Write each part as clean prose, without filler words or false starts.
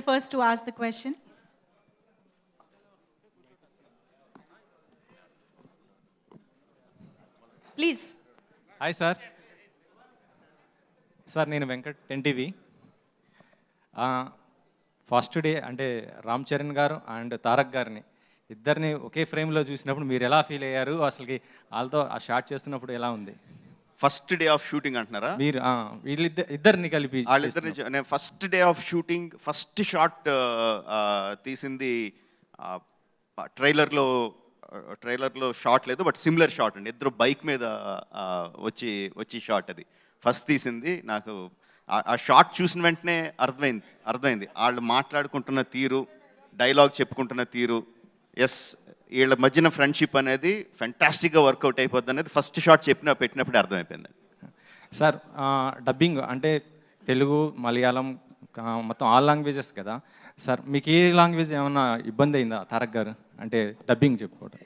the first to ask the question. Please. Hi sir. Sir నేను Venkat NTV. First day అంటే రామ్ చరణ్ గారు and Tarak గారిని ఇద్దరిని ఒకే ఫ్రేమ్లో చూసినప్పుడు మీరు ఎలా ఫీల్ అయ్యారు? అసలుకి వాళ్ళతో ఆ షాట్ చేస్తున్నప్పుడు ఎలా ఉంది? ఫస్ట్ డే ఆఫ్ షూటింగ్ అంటున్నారా? మీరు ఇద్దరిని కలిపి వాళ్ళిద్దరిని నేను first day of shooting first shot తీసింది ట్రైలర్లో షాట్ లేదు, బట్ సిమిలర్ షాట్ అండి. ఇద్దరు బైక్ మీద వచ్చి షాట్ అది ఫస్ట్ తీసింది. నాకు ఆ షాట్ చూసిన వెంటనే అర్థమైంది వాళ్ళు మాట్లాడుకుంటున్న తీరు, డైలాగ్ చెప్పుకుంటున్న తీరు. ఎస్, వీళ్ళ మధ్యన ఫ్రెండ్షిప్ అనేది ఫెంటాస్టిక్గా వర్కౌట్ అయిపోద్ది అనేది ఫస్ట్ షాట్ పెట్టినప్పుడే అర్థమైపోయింది. సార్ డబ్బింగ్ అంటే తెలుగు, మలయాళం మొత్తం ఆల్ లాంగ్వేజెస్ కదా సార్. మీకు ఏ లాంగ్వేజ్ ఏమన్నా ఇబ్బంది అయిందా తారక్ గారు అంటే డబ్బింగ్ చెప్పుకోవటం?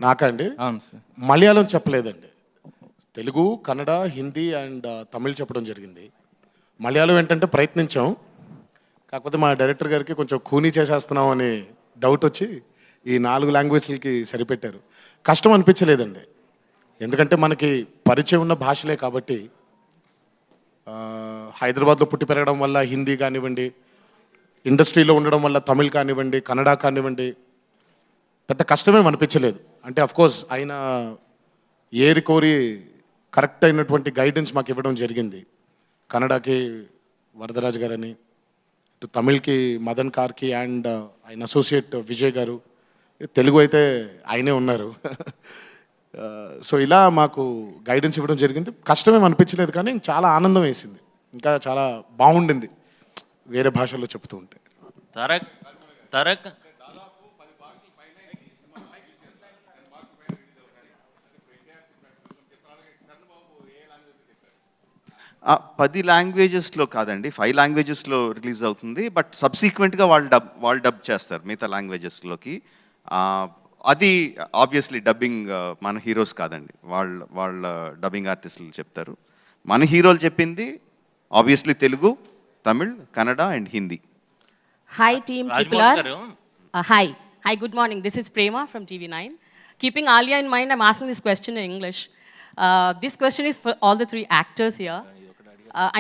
నాకండి అవును సార్. మలయాళం చెప్పలేదండి, తెలుగు, కన్నడ, హిందీ అండ్ తమిళ్ చెప్పడం జరిగింది. మలయాళం ఏంటంటే ప్రయత్నించాం, కాకపోతే మా డైరెక్టర్ గారికి కొంచెం కూనీ చేసేస్తున్నాం అని డౌట్ వచ్చి ఈ 4 లాంగ్వేజ్లకి సరిపెట్టారు. కష్టం అనిపించలేదండి, ఎందుకంటే మనకి పరిచయం ఉన్న భాషలే కాబట్టి. హైదరాబాద్లో పుట్టి పెరగడం వల్ల హిందీ కానివ్వండి, ఇండస్ట్రీలో ఉండడం వల్ల తమిళ్ కానివ్వండి, కన్నడ కానివ్వండి, పెద్ద కష్టమేం అనిపించలేదు. అంటే అఫ్కోర్స్ ఆయన ఏరి కోరి కరెక్ట్ అయినటువంటి గైడెన్స్ మాకు ఇవ్వడం జరిగింది. కన్నడకి వరదరాజు గారని, తమిళ్కి మదన్ కార్కి అండ్ ఆయన అసోసియేట్ విజయ్ గారు, తెలుగు అయితే ఆయనే ఉన్నారు. సో ఇలా మాకు గైడెన్స్ ఇవ్వడం జరిగింది. కష్టమేం అనిపించలేదు, కానీ చాలా ఆనందం వేసింది, ఇంకా చాలా బాగుండింది వేరే భాషల్లో చెప్తూ ఉంటే. తారక్ 10 లాంగ్వేజెస్లో కాదండి, 5 లాంగ్వేజెస్లో రిలీజ్ అవుతుంది. బట్ సబ్సీక్వెంట్గా వాళ్ళు డబ్ చేస్తారు మిగతా లాంగ్వేజెస్లోకి. అది ఆబ్వియస్లీ డబ్బింగ్ మన హీరోస్ కాదండి, వాళ్ళ డబ్బింగ్ ఆర్టిస్టులు చెప్తారు. మన హీరోలు చెప్పింది obviously Telugu, Tamil, Kannada and Hindi. Hi team Triple R. Hi, good morning. This is Prema from TV9. Keeping Alia in mind, I'm asking this question in English. This question is for all the 3 actors here.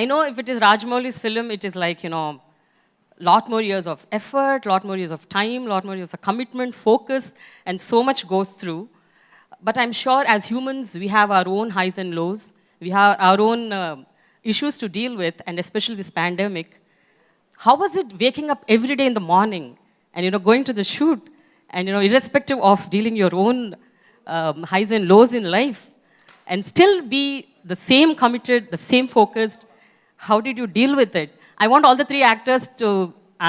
I know if it is Rajamouli's film, it is like, lot more years of effort, lot more years of time, lot more years of commitment, focus, and so much goes through. But I'm sure as humans, we have our own highs and lows. We have our own issues to deal with, and especially this pandemic. How was it waking up every day in the morning and, going to the shoot and, irrespective of dealing your own highs and lows in life and still be the same committed, the same focused? How did you deal with it? I want all the 3 actors to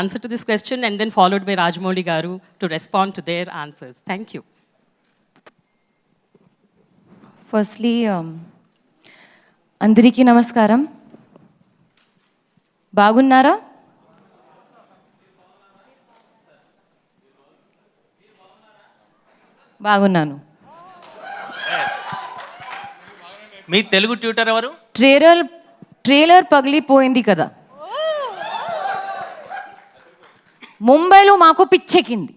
answer to this question and then followed by Rajamouli Garu to respond to their answers. Thank you. Firstly, Andariki Namaskaram. Bagunnara? బాగున్నాను. మీ Telugu tutor ఎవరు? Trailer పగిలిపోయింది కదా, ముంబైలో మాకు పిచ్చెక్కింది.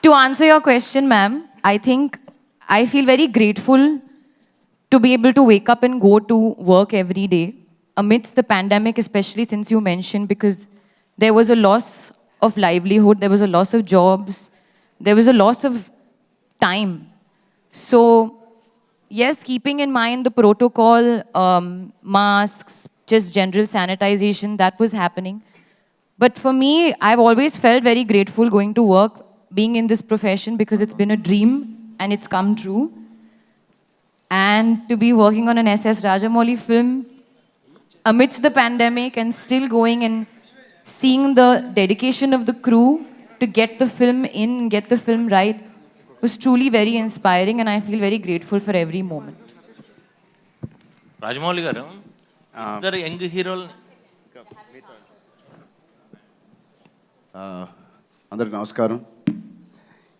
To answer your question, ma'am, I feel very grateful to be able to wake up and go to work every day amidst the pandemic, especially since you mentioned, because there was a loss of livelihood, there was a loss of jobs, there was a loss of time. So, yes, keeping in mind the protocol, masks, just general sanitization, that was happening. But for me, I've always felt very grateful going to work, being in this profession, because it's been a dream and it's come true. And to be working on an S.S. Rajamouli film amidst the pandemic and still going and seeing the dedication of the crew to get the film in and get the film right was truly very inspiring, and I feel very grateful for every moment. Rajamouli గారు, ఇద్దరు young హీరోలు. అందరికి నమస్కారం.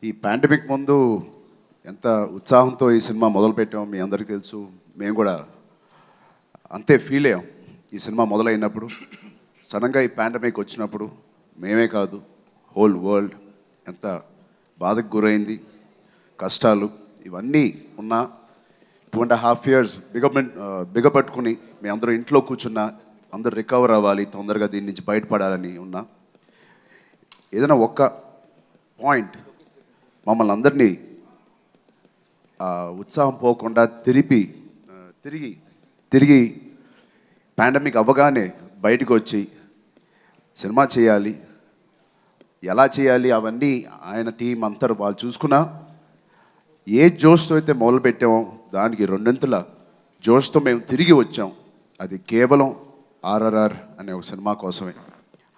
ఈ pandemic ముందు ఎంత ఉత్సాహంతో ఈ సినిమా మొదలుపెట్టామో మీ అందరికీ తెలుసు. మేము కూడా అంతే ఫీల్ అయ్యాం ఈ సినిమా మొదలైనప్పుడు. సడన్గా ఈ పాండమిక్ వచ్చినప్పుడు మేమే కాదు హోల్ వరల్డ్ ఎంత బాధకు గురైంది, కష్టాలు ఇవన్నీ ఉన్నా 2.5 years బిగపట్టుకుని మీ అందరూ ఇంట్లో కూర్చున్నా, అందరూ రికవర్ అవ్వాలి, తొందరగా దీని నుంచి బయటపడాలని ఉన్నా, ఏదైనా ఒక్క పాయింట్ మమ్మల్ని అందరినీ ఉత్సాహం పోకుండా తిరిగి పాండమిక్ అవ్వగానే బయటకు వచ్చి సినిమా చేయాలి, ఎలా చేయాలి అవన్నీ ఆయన టీం అంతా వాళ్ళు చూసుకున్నా, ఏ జోష్తో అయితే మొదలుపెట్టామో దానికి రెండింతల జోష్తో మేము తిరిగి వచ్చాం. అది కేవలం ఆర్ఆర్ఆర్ అనే ఒక సినిమా కోసమే.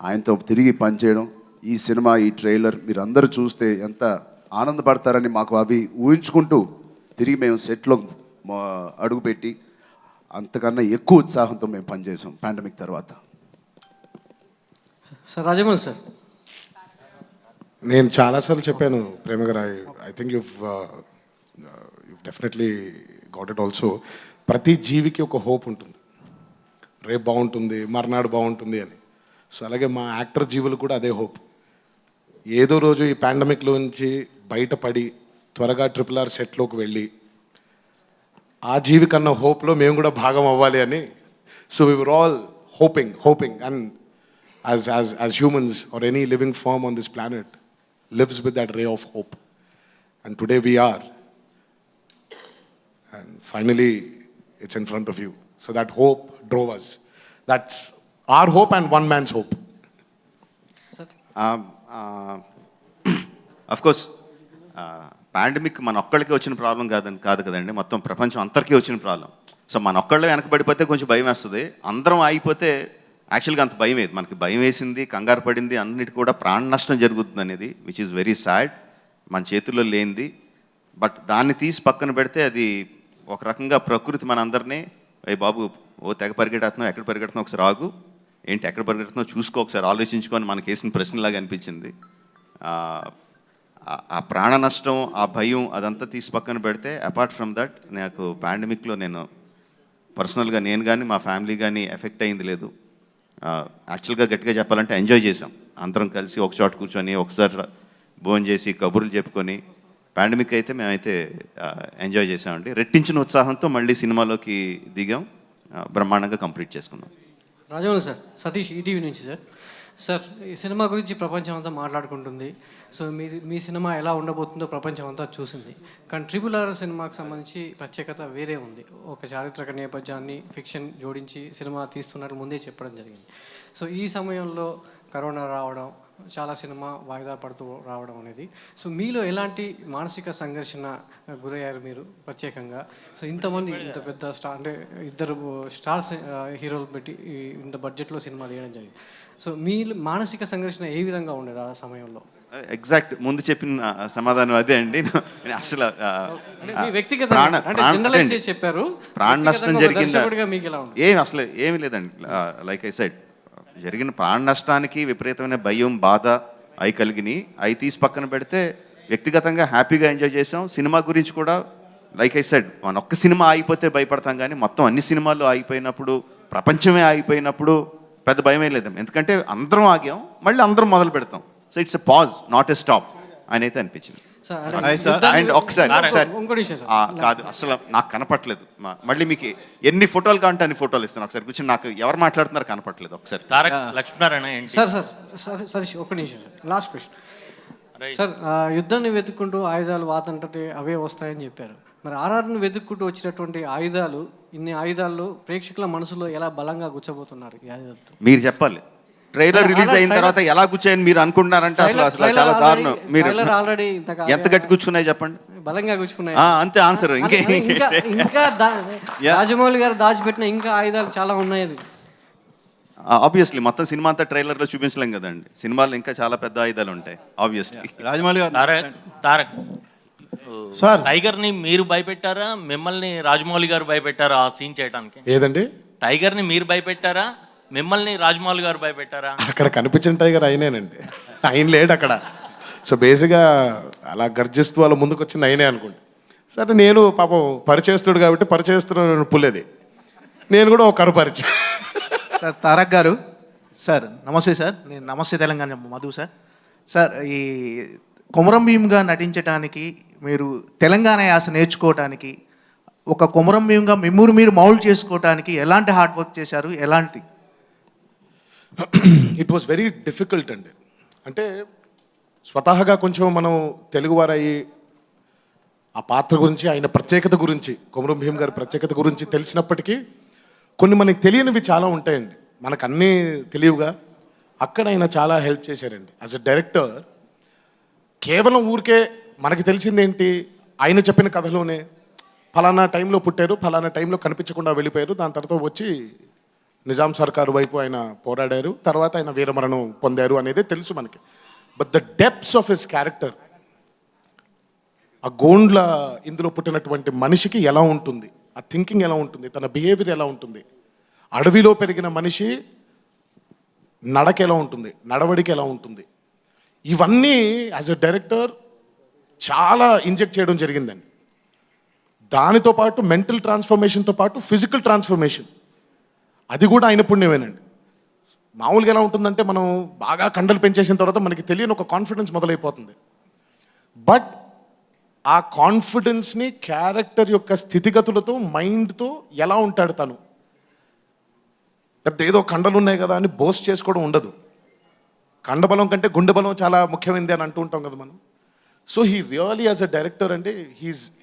ఆయనతో తిరిగి పనిచేయడం, ఈ సినిమా ఈ ట్రైలర్ మీరు అందరూ చూస్తే ఎంత ఆనందపడతారని మాకు అవి ఊహించుకుంటూ తిరిగి మేము సెట్లో అడుగుపెట్టి అంతకన్నా ఎక్కువ ఉత్సాహంతో మేము పనిచేసాం పాండమిక్ తర్వాత. సార్ రాజమౌళి సార్, నేను చాలాసార్లు చెప్పాను ప్రేమ గారు, I think you definitely got it also. ప్రతి జీవికి ఒక హోప్ ఉంటుంది, రేపు బాగుంటుంది, మర్నాడు బాగుంటుంది అని. సో అలాగే మా యాక్టర్ జీవులు కూడా అదే హోప్. ఏదో రోజు ఈ పాండమిక్లోంచి బయటపడి త్వరగా RRR సెట్లోకి వెళ్ళి ఆ జీవి కన్నా హోప్లో మేము కూడా భాగం అవ్వాలి అని. So we were all hoping and as humans or any living form on this planet lives with that ray of hope, and today we are, and finally it's in front of you. So that hope drove us. That's our hope and one man's hope. Of course pandemic మన ఒక్కళ్ళకి వచ్చిన problem కాదు కదండి, మొత్తం ప్రపంచం అందరికీ వచ్చిన problem. So మన ఒక్కళ్ళే వెనకబడిపోతే కొంచెం భయం వేస్తుంది, అందరం ఆగిపోతే యాక్చువల్గా అంత భయం వేది. మనకి భయం వేసింది, కంగారు పడింది, అన్నిటి కూడా ప్రాణ నష్టం జరుగుతుంది అనేది విచ్ ఈజ్ వెరీ సాడ్, మన చేతుల్లో లేనిది. బట్ దాన్ని తీసి పక్కన పెడితే అది ఒక రకంగా ప్రకృతి మన అందరినీ, అయ్యి బాబు ఓ తెగ పరిగెడుతున్నావు, ఎక్కడ పరిగెడుతున్నావు ఒకసారి ఆగు, ఏంటి ఎక్కడ పరిగెడుతున్నావు చూసుకో, ఒకసారి ఆలోచించుకొని మనకి వేసిన ప్రశ్నలాగా అనిపించింది. ఆ ప్రాణ నష్టం, ఆ భయం అదంతా తీసి పక్కన పెడితే అపార్ట్ ఫ్రమ్ దట్ నాకు పాండమిక్లో నేను పర్సనల్గా నేను కానీ మా ఫ్యామిలీ కానీ ఎఫెక్ట్ అయింది లేదు. యాక్చువల్గా గట్టిగా చెప్పాలంటే ఎంజాయ్ చేసాం, అందరం కలిసి ఒక చోట కూర్చొని ఒకసారి భోజనం చేసి కబుర్లు చెప్పుకొని. పాండమిక్ అయితే మేమైతే ఎంజాయ్ చేసామండి, రెట్టించిన ఉత్సాహంతో మళ్ళీ సినిమాలోకి దిగాం, బ్రహ్మాండంగా కంప్లీట్ చేసుకున్నాం. రాజమౌళి సార్, సతీష్ ఈటీవీ నుంచి సార్. సార్, ఈ సినిమా గురించి ప్రపంచం అంతా మాట్లాడుకుంటుంది. సో మీ సినిమా ఎలా ఉండబోతుందో ప్రపంచం అంతా చూసింది. కానీ RRR సినిమాకి సంబంధించి ప్రత్యేకత వేరే ఉంది. ఒక చారిత్రక నేపథ్యాన్ని ఫిక్షన్ జోడించి సినిమా తీస్తున్నట్టు ముందే చెప్పడం జరిగింది. సో ఈ సమయంలో కరోనా రావడం, చాలా సినిమా వాయిదా పడుతూ రావడం అనేది, సో మీలో ఎలాంటి మానసిక సంఘర్షణ గురయ్యారు మీరు ప్రత్యేకంగా? సో ఇంతమంది ఇంత పెద్ద స్టార్, అంటే 2 స్టార్స్ హీరోలు పెట్టి ఇంత బడ్జెట్లో సినిమా తీయడం జరిగింది. సో మీ మానసిక సంఘర్షణ ఏ విధంగా ఉండేది ఆ సమయంలో? ఎగ్జాక్ట్ ముందు చెప్పిన సమాధానం అదే అండి. అసలు చెప్పారు ప్రాణ నష్టం జరిగిందా అసలు ఏమి లేదండి. లైక్ ఐ సెడ్, జరిగిన ప్రాణ నష్టానికి విపరీతమైన భయం, బాధ అవి కలిగినాయి. అవి తీసి పక్కన పెడితే వ్యక్తిగతంగా హ్యాపీగా ఎంజాయ్ చేసాం. సినిమా గురించి కూడా లైక్ ఐ సెడ్, మన ఒక్క సినిమా ఆగిపోతే భయపడతాం, కానీ మొత్తం అన్ని సినిమాలు ఆగిపోయినప్పుడు, ప్రపంచమే ఆగిపోయినప్పుడు పెద్ద భయమే లేదు. ఎందుకంటే అందరం ఆగాం, మళ్ళీ అందరం మొదలు పెడతాం. So it's a pause, not a stop అని అయితే అనిపించింది. అండ్ ఒకసారి కాదు, అసలు నాకు కనపట్లేదు. మళ్ళీ మీకు ఎన్ని ఫోటోలు కావాలంటే అన్ని ఫోటోలు ఇస్తాను. ఒకసారి కూర్చొని నాకు ఎవరు మాట్లాడుతున్నారు కనపట్లేదు. ఒకసారి సార్ ఒక్క నిమిషం, లాస్ట్ క్వశ్చన్ సార్. యుద్ధాన్ని వెతుక్కుంటూ ఆయుధాలు వాతంటే అవే వస్తాయని చెప్పారు. మరి RRRని వెతుక్కుంటూ వచ్చినటువంటి ఆయుధాలు, ఇన్ని ఆయుధాల్లో ప్రేక్షకుల మనసులో ఎలా బలంగా గుచ్చబోతున్నారు ఈ ఆయుధాలతో? మీరు చెప్పాలి. ట్రైలర్ రిలీజ్ అయిన తర్వాత ఎలా కూర్చోయని మీరు అనుకుంటున్నారంటే అసలు చాలా దారుణం. మీరు ఆల్రెడీ ఎంత గట్టి కూర్చున్నాయి చెప్పండి? బలంగా కూర్చుకున్నాయి, అంతే ఆన్సర్. ఇంకా రాజమౌళి గారు దాచిపెట్టిన ఇంకా ఆయుధాలు చాలా ఉన్నాయి. ఆబ్వియస్లీ మొత్తం సినిమా అంతా ట్రైలర్లో చూపించలేం కదండి, సినిమాలో ఇంకా చాలా పెద్ద ఆయుధాలు ఉంటాయి. ఆబ్వియస్లీ రాజమౌళి గారు, తారక్ సార్, టైగర్ని మీరు భయపెట్టారా, మిమ్మల్ని రాజమౌళి గారు భయపెట్టారా ఆ సీన్ చేయడానికి? ఏదండి? టైగర్ని మీరు భయపెట్టారా, మిమ్మల్ని రాజమౌళి గారు భయపెట్టారా? అక్కడ కనిపించిన టైగర్ అయినేనండి, ఆయన లేడు అక్కడ. సో బేసిక్గా అలా గర్జిస్తూ వాళ్ళ ముందుకు వచ్చింది అయినే అనుకోండి. సరే, నేను పాపం పరిచేస్తుడు కాబట్టి పరిచేస్తున్నాను పుల్లేది, నేను కూడా ఒక కరు పరిచయం. తారక్ గారు, సార్ నమస్తే సార్, నేను నమస్తే తెలంగాణ మధు సార్. సార్, ఈ కొమరం భీమ్గా నటించడానికి మీరు తెలంగాణ యాస నేర్చుకోవడానికి, ఒక కొమరం భీమ్గా మిమ్మల్ని మీరు మౌల్డ్ చేసుకోవడానికి ఎలాంటి హార్డ్ వర్క్ చేశారు? ఎలాంటి? ఇట్ వాస్ వెరీ డిఫికల్ట్ అండి. అంటే స్వతహాగా కొంచెం మనం తెలుగువారయ్యి ఆ పాత్ర గురించి, ఆయన ప్రత్యేకత గురించి, కొమరం భీమ్ గారి ప్రత్యేకత గురించి తెలిసినప్పటికీ కొన్ని మనకి తెలియనివి చాలా ఉంటాయండి. మనకు అన్నీ తెలియవుగా. అక్కడ ఆయన చాలా హెల్ప్ చేశారండి. యాజ్ అ డైరెక్టర్ కేవలం ఊరికే మనకి తెలిసిందేంటి, ఆయన చెప్పిన కథలోనే ఫలానా టైంలో పుట్టారు, ఫలానా టైంలో కనిపించకుండా వెళ్ళిపోయారు, దాని తర్వాత వచ్చి నిజాం సర్కారు వైపు ఆయన పోరాడారు, తర్వాత ఆయన వీరమరణం పొందారు అనేదే తెలుసు మనకి. But the depths of his character, ఆ గోండ్ల ఇందులో పుట్టినటువంటి మనిషికి ఎలా ఉంటుంది, ఆ థింకింగ్ ఎలా ఉంటుంది, తన బిహేవియర్ ఎలా ఉంటుంది, అడవిలో పెరిగిన మనిషి నడక ఎలా ఉంటుంది, నడవడికి ఎలా ఉంటుంది, ఇవన్నీ యాజ్ అ డైరెక్టర్ చాలా ఇంజెక్ట్ చేయడం జరిగిందండి. దానితో పాటు మెంటల్ ట్రాన్స్ఫర్మేషన్తో పాటు ఫిజికల్ ట్రాన్స్ఫర్మేషన్, అది కూడా ఆయన పుణ్యమేనండి. మామూలుగా ఎలా ఉంటుందంటే మనం బాగా కండలు పెంచేసిన తర్వాత మనకి తెలియని ఒక కాన్ఫిడెన్స్ మొదలైపోతుంది. బట్ ఆ కాన్ఫిడెన్స్ని క్యారెక్టర్ యొక్క స్థితిగతులతో, మైండ్తో ఎలా ఉంటాడు తను, లేకపోతే ఏదో కండలు ఉన్నాయి కదా అని బోస్ట్ చేసుకోవడం ఉండదు. కండబలం కంటే గుండె బలం చాలా ముఖ్యమైనది అని అంటూ ఉంటాం కదా మనం. So he really as a director అంటే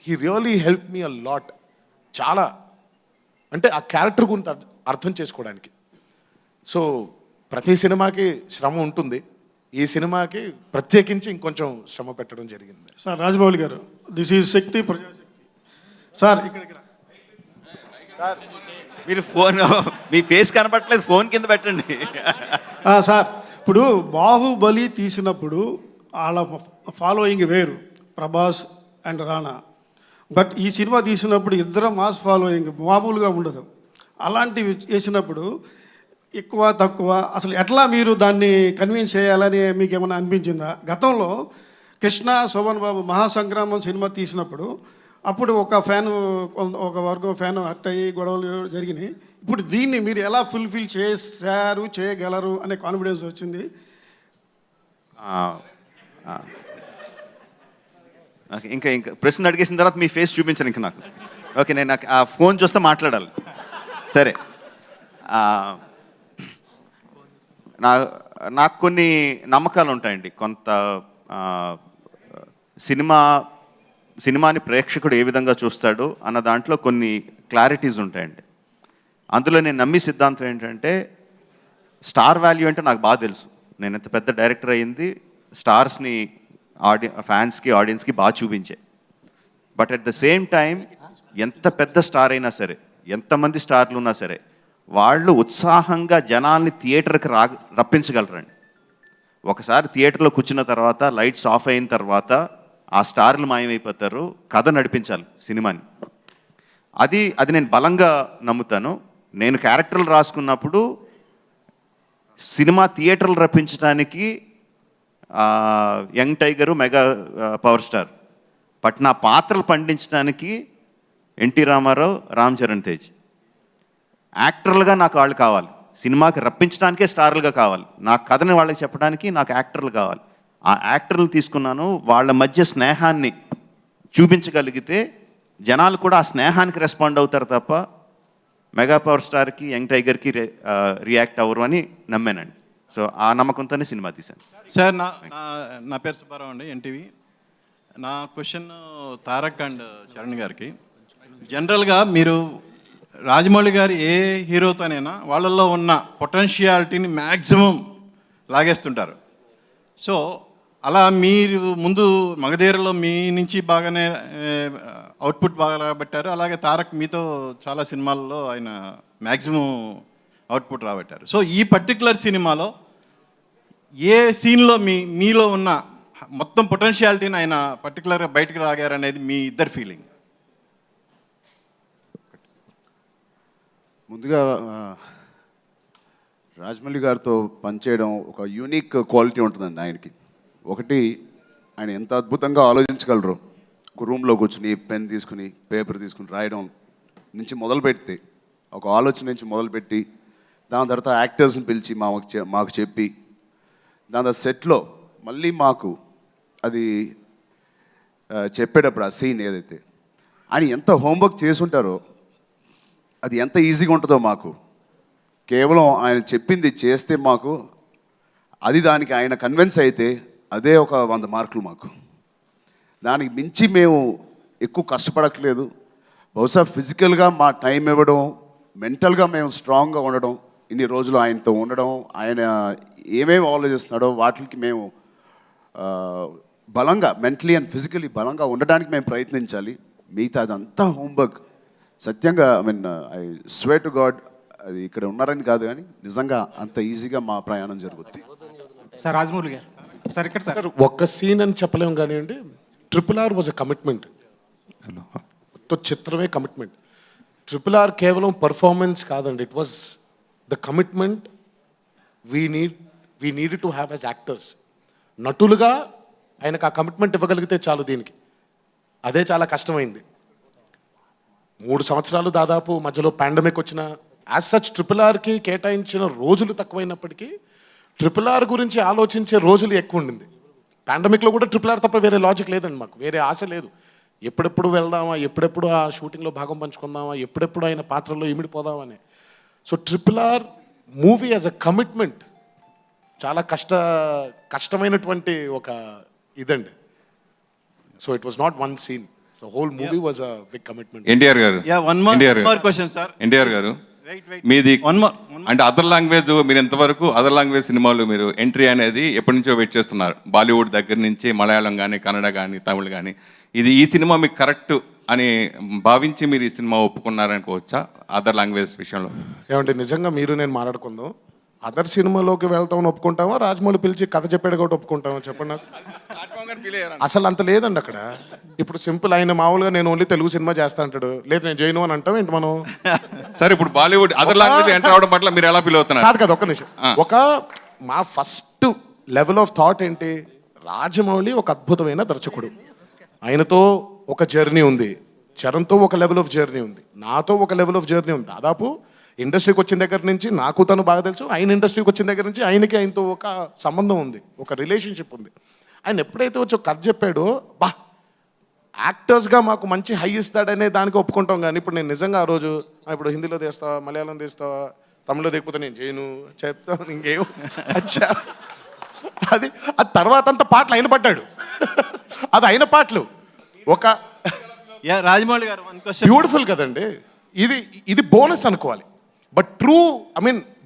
he really help me a lot. చాలా అంటే ఆ క్యారెక్టర్ గురించి అర్థం చేసుకోవడానికి. సో ప్రతి సినిమాకి శ్రమ ఉంటుంది, ఈ సినిమాకి ప్రత్యేకించి ఇంకొంచెం శ్రమ పెట్టడం జరిగింది. సార్ రాజమౌళి గారు, this is Shakti Prajasakti sir. ఇక్కడ సార్ మీరు ఫోన్, మీ ఫేస్ కనపట్లేదు, ఫోన్ కింద పెట్టండి. సార్, ఇప్పుడు బాహుబలి తీసినప్పుడు వాళ్ళ ఫాలోయింగ్ వేరు, ప్రభాస్ అండ్ రాణా. బట్ ఈ సినిమా తీసినప్పుడు ఇద్దరు మాస్ ఫాలోయింగ్ మామూలుగా ఉండదు. అలాంటివి చేసినప్పుడు ఎక్కువ తక్కువ అసలు ఎట్లా మీరు దాన్ని కన్విన్స్ చేయాలని మీకు ఏమైనా అనిపించిందా? గతంలో కృష్ణ శోభన్ బాబు మహాసంగ్రామం సినిమా తీసినప్పుడు అప్పుడు ఒక వర్గం ఫ్యాన్ హర్ట్ అయ్యి గొడవలు జరిగినాయి. ఇప్పుడు దీన్ని మీరు ఎలా ఫుల్ఫిల్ చేశారు, చేయగలరు అనే కాన్ఫిడెన్స్ వచ్చింది? ఇంకా ప్రశ్న అడిగేసిన తర్వాత మీ ఫేస్ చూపించాను ఇంకా నాకు. ఓకే, నేను నాకు ఆ ఫోన్ చూస్తే మాట్లాడాలి. సరే, నాకు కొన్ని నమ్మకాలు ఉంటాయండి. కొంత సినిమాని ప్రేక్షకుడు ఏ విధంగా చూస్తాడు అన్న దాంట్లో కొన్ని క్లారిటీస్ ఉంటాయండి. అందులో నేను నమ్మి సిద్ధాంతం ఏంటంటే, స్టార్ వాల్యూ అంటే నాకు బాగా తెలుసు. నేను ఎంత పెద్ద డైరెక్టర్ అయ్యింది స్టార్స్ని ఫ్యాన్స్కి, ఆడియన్స్కి బాగా చూపించే. But at the same time ఎంత పెద్ద స్టార్ అయినా సరే, ఎంతమంది స్టార్లు ఉన్నా సరే, వాళ్ళు ఉత్సాహంగా జనాల్ని థియేటర్కి రప్పించగలరండి. ఒకసారి థియేటర్లో కూర్చున్న తర్వాత లైట్స్ ఆఫ్ అయిన తర్వాత ఆ స్టార్లు మాయమైపోతారు, కథ నడిపించాలి సినిమాని. అది నేను బలంగా నమ్ముతాను. నేను క్యారెక్టర్లు రాసుకున్నప్పుడు సినిమా థియేటర్లు రప్పించడానికి young tiger, mega power star. But నా పాత్రలు పండించడానికి ఎన్టీ రామారావు, రామ్ చరణ్ తేజ్. యాక్టర్లుగా నాకు వాళ్ళు కావాలి, సినిమాకి రప్పించడానికే స్టార్లుగా కావాలి. నా కథని వాళ్ళకి చెప్పడానికి నాకు యాక్టర్లు కావాలి. ఆ యాక్టర్లు తీసుకున్నాను, వాళ్ళ మధ్య స్నేహాన్ని చూపించగలిగితే జనాలు కూడా ఆ స్నేహానికి రెస్పాండ్ అవుతారు తప్ప మెగా పవర్ స్టార్కి, యంగ్ టైగర్కి రియాక్ట్ అవ్వరు అని నమ్మానండి. సో ఆ నమ్మకంతోనే సినిమా తీశాను. సార్, నా పేరు సుబ్బారావు అండి, ఎన్టీవీ. నా క్వశ్చన్ తారక్ అండ్ చరణ్ గారికి. జనరల్గా మీరు రాజమౌళి గారు ఏ హీరోతోనైనా వాళ్ళల్లో ఉన్న పొటెన్షియాలిటీని మ్యాక్సిమం లాగేస్తుంటారు. సో అలా మీరు ముందు మగధీరలో మీ నుంచి బాగానే అవుట్పుట్ బాగా రాబట్టారు. అలాగే తారక్ మీతో చాలా సినిమాల్లో ఆయన మ్యాక్సిమం అవుట్పుట్ రాబట్టారు. సో ఈ పర్టికులర్ సినిమాలో ఏ సీన్లో మీలో ఉన్న మొత్తం పొటెన్షియాలిటీని ఆయన పర్టికులర్గా బయటకు రాగారనేది మీ ఇద్దరు ఫీలింగ్? ముందుగా రాజమౌళి గారితో పనిచేయడం ఒక యూనిక్ క్వాలిటీ ఉంటుందండి ఆయనకి. ఒకటి, ఆయన ఎంత అద్భుతంగా ఆలోచించగలరు. ఒక రూమ్లో కూర్చుని పెన్ తీసుకుని, పేపర్ తీసుకుని రాయడం నుంచి మొదలుపెడితే, ఒక ఆలోచన నుంచి మొదలుపెట్టి దాని తర్వాత యాక్టర్స్ని పిలిచి మాకు చెప్పి దాని తర్వాత సెట్లో మళ్ళీ మాకు అది చెప్పేటప్పుడు ఆ సీన్ ఏదైతే ఆయన ఎంత హోంవర్క్ చేసుంటారో అది ఎంత ఈజీగా ఉంటుందో మాకు కేవలం ఆయన చెప్పింది చేస్తే మాకు అది దానికి ఆయన కన్విన్స్ అయితే అదే ఒక 100 మార్కులు మాకు. దానికి మించి మేము ఎక్కువ కష్టపడట్లేదు. బహుశా ఫిజికల్గా మా టైం ఇవ్వడం, మెంటల్గా మేము స్ట్రాంగ్గా ఉండడం, ఇన్ని రోజులు ఆయనతో ఉండడం, ఆయన ఏమేమి ఆలోచిస్తున్నాడో వాటికి మేము బలంగా మెంటలీ అండ్ ఫిజికలీ బలంగా ఉండడానికి మేము ప్రయత్నించాలి. మిగతా అదంతా హోంవర్క్. సత్యంగా ఐ స్వేర్ టు గాడ్ అది ఇక్కడ ఉన్నారని కాదు కానీ నిజంగా అంత ఈజీగా మా ప్రయాణం జరుగుద్ది. సార్ రాజమౌళి గారు సార్ ఇక్కడ సార్ ఒక్క సీన్ అని చెప్పలేము కానివ్వండి. RRR was a commitment. చిత్రమే కమిట్మెంట్. RRR కేవలం పర్ఫార్మెన్స్ కాదండి. It was the commitment we need to have as actors. నటులుగా ఆయనకు ఆ కమిట్మెంట్ ఇవ్వగలిగితే చాలు. దీనికి అదే చాలా కష్టమైంది. 3 సంవత్సరాలు దాదాపు మధ్యలో పాండమిక్ వచ్చిన యాజ్ సచ్ RRRకి కేటాయించిన రోజులు తక్కువైనప్పటికీ RRR గురించి ఆలోచించే రోజులు ఎక్కువ ఉండింది. పాండమిక్లో కూడా RRR తప్ప వేరే లాజిక్ లేదండి. మాకు వేరే ఆశ లేదు. ఎప్పుడెప్పుడు వెళ్దామా, ఎప్పుడెప్పుడు ఆ షూటింగ్లో భాగం పంచుకుందామా, ఎప్పుడెప్పుడు ఆయన పాత్రలో ఇమిడిపోదామని. So RRR movie as a commitment చాలా కష్టమైనటువంటి ఒక ఇదండి. So it was not one scene. The whole movie was a big commitment. NTR garu, one more question, sir. NTR గారు, మీది అంటే అదర్ లాంగ్వేజ్, మీరు ఎంతవరకు అదర్ లాంగ్వేజ్ సినిమాలు మీరు ఎంట్రీ అనేది ఎప్పటి నుంచో వెయిట్ చేస్తున్నారు? బాలీవుడ్ దగ్గర నుంచి మలయాళం కానీ, కన్నడ కానీ, తమిళ్ కానీ, ఈ సినిమా మీకు కరెక్ట్ అని భావించి మీరు ఈ సినిమా ఒప్పుకున్నారనుకోవచ్చా అదర్ లాంగ్వేజ్ విషయంలో? ఏమంటే నిజంగా మీరు నేను మాట్లాడుకుందాం. అదర్ సినిమాలోకి వెళ్తామని ఒప్పుకుంటామా, రాజమౌళి పిలిచి కథ చెప్పాడు కాబట్టి ఒప్పుకుంటామా చెప్పండి నాకు. అసలు అంత లేదండి అక్కడ. ఇప్పుడు సింపుల్, ఆయన మామూలుగా నేను ఓన్లీ తెలుగు సినిమా చేస్తా అంటాడు. లేదు నేను జైను అని అంటాం ఏంటి మనం? సరే ఇప్పుడు బాలీవుడ్ అదర్ లాంగ్వేజ్ ఎంటర్ అవడం పట్ల మీరు ఎలా ఫీల్ అవుతున్నారు? కాదు కదా, ఒక్క నిమిషం. మా ఫస్ట్ లెవెల్ ఆఫ్ థాట్ ఏంటి, రాజమౌళి ఒక అద్భుతమైన దర్శకుడు. ఆయనతో ఒక జర్నీ ఉంది, చరణ్తో ఒక లెవెల్ ఆఫ్ జర్నీ ఉంది, నాతో ఒక లెవెల్ ఆఫ్ జర్నీ ఉంది. దాదాపు ఇండస్ట్రీకి వచ్చిన దగ్గర నుంచి నాకు తను బాగా తెలుసు, ఆయన ఇండస్ట్రీకి వచ్చిన దగ్గర నుంచి ఆయనకి ఆయనతో ఒక సంబంధం ఉంది, ఒక రిలేషన్షిప్ ఉంది. ఆయన ఎప్పుడైతే వచ్చి ఒక కథ చెప్పాడో, యాక్టర్స్గా మాకు మంచి హై ఇస్తాడనే దానికి ఒప్పుకుంటాం. కానీ ఇప్పుడు నేను నిజంగా ఆ రోజు ఇప్పుడు హిందీలో తీస్తావా, మలయాళం తీస్తావా, తమిళలో దిగిపోతే నేను చేయను చెప్తాను ఇంకేం అచ్చా. అది తర్వాత అంతా పాటలు ఆయన పడ్డాడు. అది అయిన పాటలు ఒక రాజమౌళి గారు బ్యూటిఫుల్ కదండి. ఇది బోనస్ అనుకోవాలి. బట్ ట్రూ,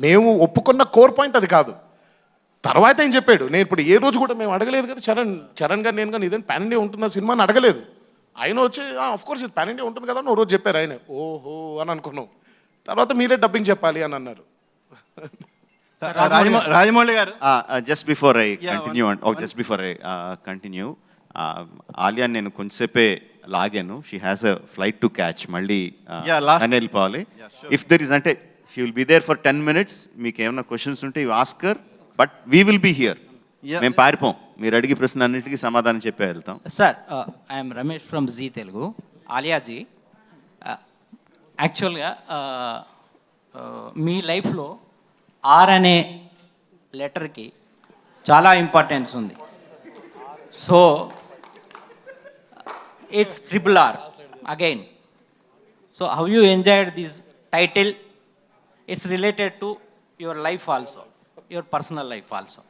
మేము ఒప్పుకున్న కోర్ పాయింట్ అది కాదు. తర్వాత ఏం చెప్పాడు, నేను ఇప్పుడు ఏ రోజు కూడా మేము అడగలేదు కదా, చరణ్ గారు నేను కానీ ఇదేంటి పాన్ ఇండియా ఉంటున్న సినిమా అని అడగలేదు. ఆయన వచ్చి కోర్స్ ఇది పాన్ ఇండియా ఉంటుంది కదా అని ఓ రోజు చెప్పారు. ఆయన ఓహో అని అనుకున్నాం. తర్వాత మీరే డబ్బింగ్ చెప్పాలి అని అన్నారు. Rajamouli garu, just before I continue Alia నేను కొంచెంసేపే లాగాను. She has a flight to catch, మళ్ళీ అని వెళ్ళిపోవాలి. ఇఫ్ దెర్ ఇస్ అంటే she will be there for 10 minutes. మీకు ఏమైనా క్వశ్చన్స్ ఉంటే you ask her, but we will be here. మేము పారిపోం, మీరు అడిగే ప్రశ్న అన్నిటికీ సమాధానం చెప్పే వెళ్తాం. Sir, I'm Ramesh from Zee Telugu. Aliaji, యాక్చువల్గా మీ లైఫ్లో ఆర్ అనే లెటర్కి చాలా ఇంపార్టెన్స్ ఉంది. So it's RRR again. So how you enjoyed this title? It's related to your life also, your personal life also.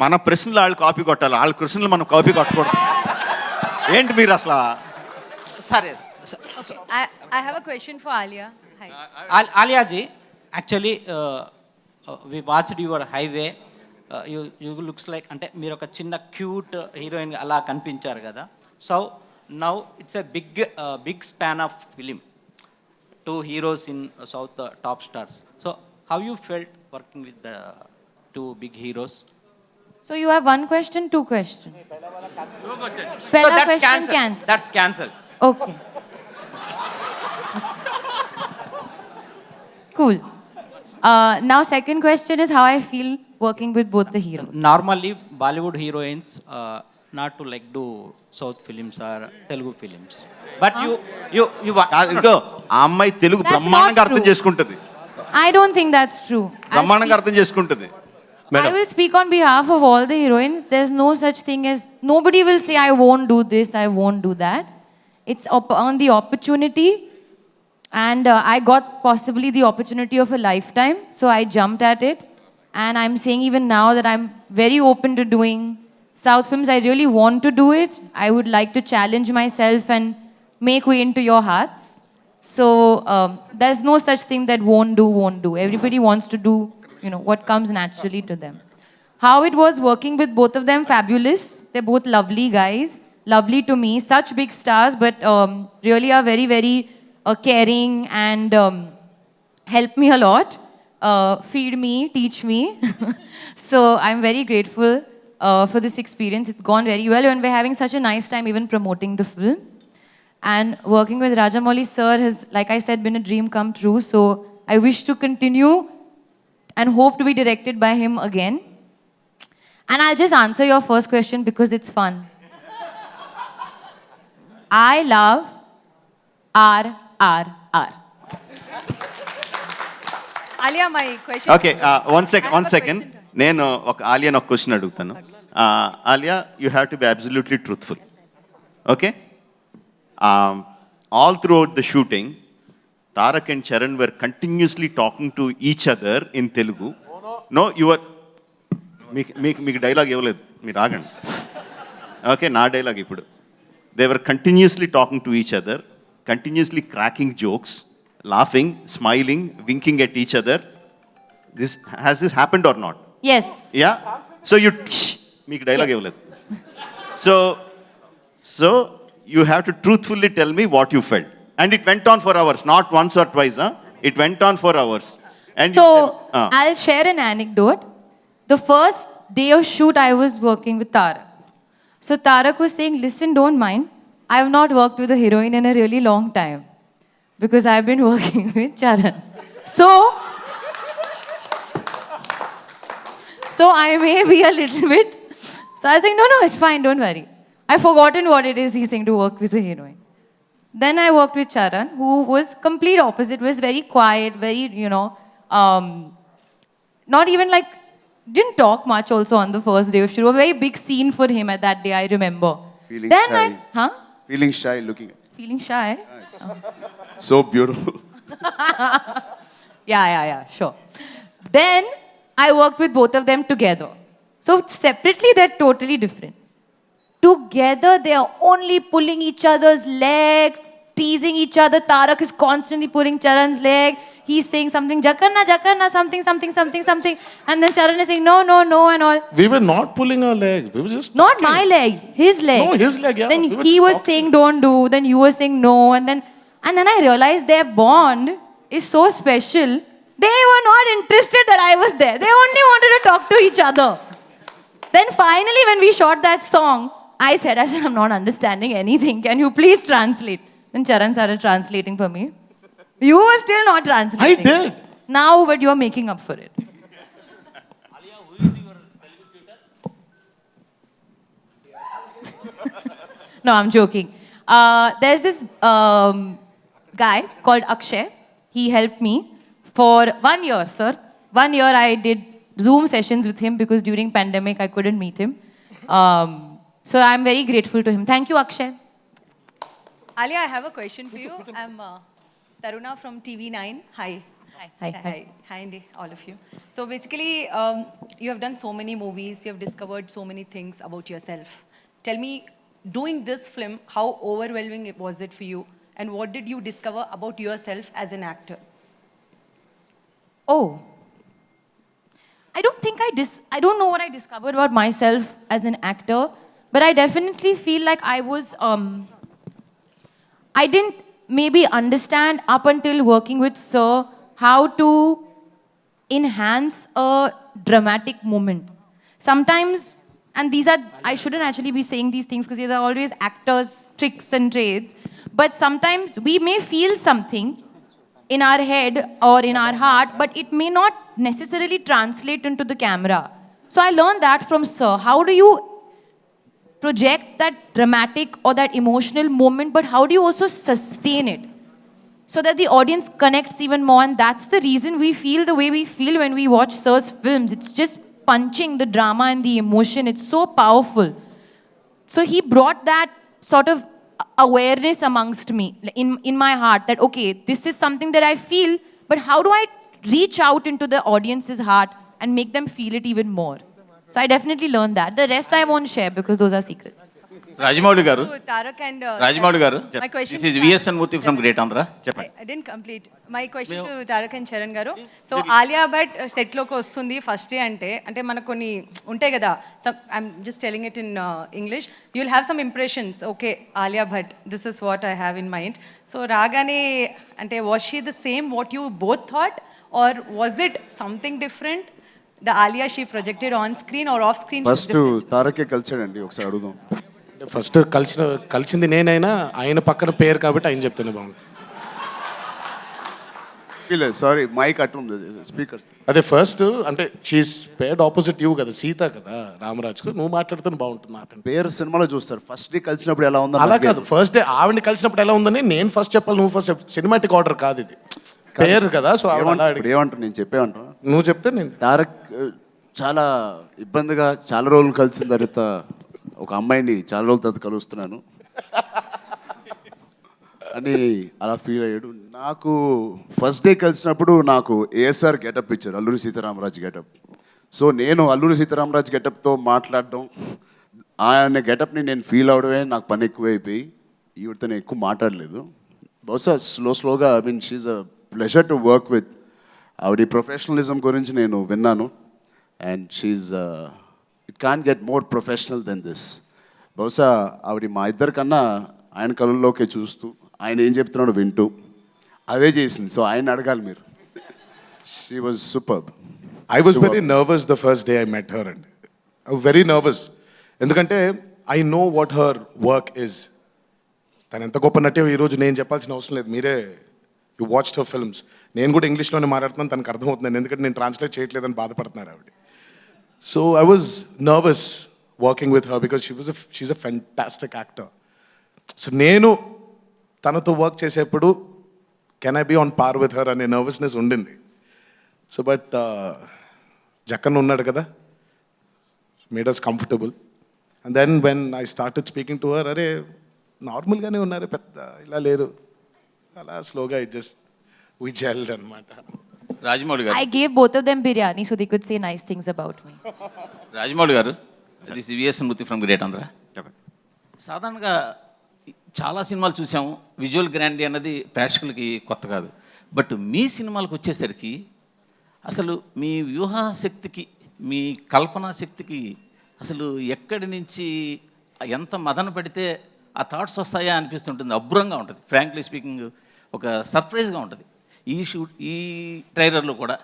మన ప్రశ్నలు వాళ్ళు కాపీ కొట్టాలి, వాళ్ళ ప్రశ్నలు మనం కాపీ కొట్టకూడదు. ఏంటి మీరు అసలు? సరే, I have a question for Alia. Hi. Alia ji, actually we watched your highway. You looks like అంటే మీరు ఒక చిన్న క్యూట్ హీరోయిన్ అలా కనిపించారు కదా. So now it's a big span of film, 2 heroes in South top stars. So how you felt working with the 2 big heroes? So you have 1 question, 2 questions. So that's cancelled. That's cancelled. Okay. Cool. Now second question is how I feel working with both the heroes. Normally Bollywood heroines not to like do South films or Telugu films. But you కాదు, ఇదిగో ఆ అమ్మాయి Telugu That's బ్రహ్మాండంగా not అర్థం true. చేసుకుంటుంది, I don't think that's true. బ్రహ్మాండంగా అర్థం చేసుకుంటుంది. I will speak on behalf of all the heroines. There's no such thing as, nobody will say, I won't do this, I won't do that. It's on the opportunity. And I got possibly the opportunity of a lifetime. So I jumped at it. And I'm saying even now that I'm very open to doing South films. I really want to do it. I would like to challenge myself and make way into your hearts. So there's no such thing that won't do. Everybody wants to do, what comes naturally to them. How it was working with both of them, fabulous. They're both lovely guys, lovely to me, such big stars, but really are very, very caring and help me a lot, feed me, teach me. So I'm very grateful for this experience. It's gone very well, and we're having such a nice time even promoting the film. And working with Rajamouli sir has, like I said, been a dream come true. So I wish to continue and hope to be directed by him again. And I'll just answer your first question because it's fun. I love RRR. Alia, my question. Okay, one second, నేను ఒక ఆలియాని ఒక question అడుగుతాను. Alia, you have to be absolutely truthful. Okay, all throughout the shooting Tarak and Charan were continuously talking to each other in Telugu. No your, మీకు dialogue ఇవ్వలేదు, మీరు ఆగండి. Okay, నా డైలాగ్ ఇప్పుడు. They were continuously talking to each other, continuously cracking jokes, laughing, smiling, winking at each other. Has this happened or not? Yes. Yeah? So you, meek dialogue evaledu. So you have to truthfully tell me what you felt. And it went on for hours, not once or twice, huh? It went on for hours. And So I'll share an anecdote. The first day of shoot, I was working with Tarak. So Tarak was saying, listen, don't mind. I have not worked with a heroine in a really long time because I've been working with Charan. So I may be a little bit. So I was saying, no, it's fine, don't worry. I've forgotten what it is he's saying to work with a heroine. Then I worked with Charan, who was complete opposite, was very quiet, very, not even like, didn't talk much also on the first day of shoot. A very big scene for him at that day, I remember. Feeling Then shy. Feeling shy looking at. Feeling shy? So beautiful. Yeah, sure. Then I worked with both of them together. So separately, they're totally different. Together, they are only pulling each other's leg, teasing each other. Tarak is constantly pulling Charan's leg. He's saying something, Jakarna, something. And then Charan is saying, no, and all. We were not pulling our legs. We were just Not my leg, his leg. No, his leg, yeah. Then We were he just was talking. saying don't do, then you were saying no, and then I realized their bond is so special. They were not interested that I was there. They only wanted to talk to each other. Then finally, when we shot that song, I said, I'm not understanding anything. Can you please translate? Then Charan started translating for me. You were still not translating. I did. Now, but you are making up for it. No, I'm joking. There's this guy called Akshay. He helped me for 1 year, sir. 1 year I did Zoom sessions with him because during pandemic I couldn't meet him. So I'm very grateful to him. Thank you, Akshay. Alia, I have a question for you. I'm Taruna from TV9. Hi. Hi, Andy, all of you. So basically, you have done so many movies, you have discovered so many things about yourself. Tell me, doing this film, how overwhelming was it for you? And what did you discover about yourself as an actor? Oh. I don't think I don't know what I discovered about myself as an actor, but I definitely feel like I was, I didn't maybe understand up until working with Sir how to enhance a dramatic moment. Sometimes, and these are, I shouldn't actually be saying these things because these are always actors' tricks and trades, but sometimes we may feel something in our head or in our heart, but it may not necessarily translate into the camera. So I learned that from Sir. How do you project that dramatic or that emotional moment, but how do you also sustain it so that the audience connects even more? And that's the reason we feel the way we feel when we watch Sir's films. It's just punching the drama and the emotion. It's so powerful. So he brought that sort of awareness amongst me, in my heart, that okay, this is something that I feel, but how do I reach out into the audience's heart and make them feel it even more? So I definitely learned that. The rest I won't share because those are secrets. Rajamouli గారు, Tarak and Rajamouli గారు, my question this is VSN Murthy from great Andhra. I didn't complete my question to Tarak and Charan garu. So Alia Bhatt set loki వస్తుంది first day అంటే మనకు కొన్ని ఉంటాయి కదా. I'm just telling it in English. You'll have some impressions. Okay, Alia Bhatt, this is what I have in mind. So రాగానే అంటే was she the same what you both thought, or was it something different? The Alia she projected on screen or off screen? First తారకే కలిసాడండి, ఒకసారి అడుగుదాం. First కలిసింది నేనైనా, ఆయన పక్కన పేరు కాబట్టి ఆయన చెప్తేనే బాగుంది. సారీ, మైక్ అట్టుంది స్పీకర్. అదే ఫస్ట్ అంటే షీస్ పేర్డ్ ఆపోజిట్ యూ కదా, సీత కదా రామరాజ్కు, నువ్వు మాట్లాడితే బాగుంటుంది నాకంటే. పేరు సినిమాలో చూస్తారు, ఫస్ట్ డే కలిసినప్పుడు ఎలా ఉందో అలా కాదు, ఫస్ట్ డే ఆవిడని కలిసినప్పుడు ఎలా ఉందని నేను ఫస్ట్ చెప్పాలి, నువ్వు ఫస్ట్ చెప్పాలి. సినిమాటిక్ ఆర్డర్ కాదు ఇది, పేరు కదా. సో ఏమంటారు, నేను చెప్పేమంటాను, నువ్వు చెప్తే నేను. తారక్ చాలా ఇబ్బందిగా చాలా రోజులు కలిసిన తర్వాత ఒక అమ్మాయిని చాలా రోజుల తర్వాత కలుస్తున్నాను అని అలా ఫీల్ అయ్యాడు. నాకు ఫస్ట్ డే కలిసినప్పుడు నాకు ఏఎస్ఆర్ గెటప్ ఇచ్చారు, అల్లూరి సీతారామరాజు గెటప్. సో నేను అల్లూరి సీతారామరాజు గెటప్తో మాట్లాడడం, ఆయన గెటప్ని నేను ఫీల్ అవడమే నాకు పని ఎక్కువైపోయి ఈవిడతో నేను ఎక్కువ మాట్లాడలేదు. బహుశా స్లోగా I mean she's a pleasure to work with. ఆవిడ ప్రొఫెషనలిజం గురించి నేను విన్నాను, and she's it can get more professional than this. బహుశా ఆవిడ మా ఇద్దరికన్నా ఆయన కళ్ళల్లోకే చూస్తూ ఆయన ఏం చెప్తున్నాడో వింటూ అదే చేసింది. సో ఆయన అడగాలి మీరు. She was superb. I was very nervous the first day I met her and very nervous, ఎందుకంటే I know what her work is. తను ఎంత గొప్ప నటే ఈరోజు నేను చెప్పాల్సిన అవసరం లేదు, మీరే యూ వాచ్డ్ హర్ ఫిల్మ్స్. నేను కూడా ఇంగ్లీష్లోనే మాట్లాడుతున్నాను, తనకు అర్థమవుతున్నాను, ఎందుకంటే నేను ట్రాన్స్లేట్ చేయట్లేదని బాధపడుతున్నారు ఆవిడ. So I was nervous working with her because she's a fantastic actor. So నేను తనతో వర్క్ చేసేప్పుడు can I be on par with her అనే నర్వస్నెస్ ఉండింది. సో బట్ జక్కన్ ఉన్నాడు కదా, made us comfortable. And then when I started speaking to her, అరే నార్మల్గానే ఉన్నారు, పెద్ద ఇలా లేరు, అలా స్లోగా ఇట్ జస్ట్ వి జెల్డ్ అనమాట. రాజమౌళి గారు, I gave both of them biryani so they could say nice things about me. Rajamouli గారు, this is VSN Murthy from great Andhra. సాధారణంగా చాలా సినిమాలు చూసాము, విజువల్ గ్రాండీ అన్నది ప్రేక్షకులకి కొత్త కాదు. బట్ మీ సినిమాలకు వచ్చేసరికి అసలు మీ వ్యూహాశక్తికి, మీ కల్పనా శక్తికి అసలు ఎక్కడి నుంచి ఎంత మదన పడితే ఆ థాట్స్ వస్తాయా అనిపిస్తుంటుంది. అబ్బురంగా ఉంటుంది, ఫ్రాంక్లీ స్పీకింగ్ ఒక సర్ప్రైజ్గా ఉంటుంది. ఈ ట్రైలర్లో కూడా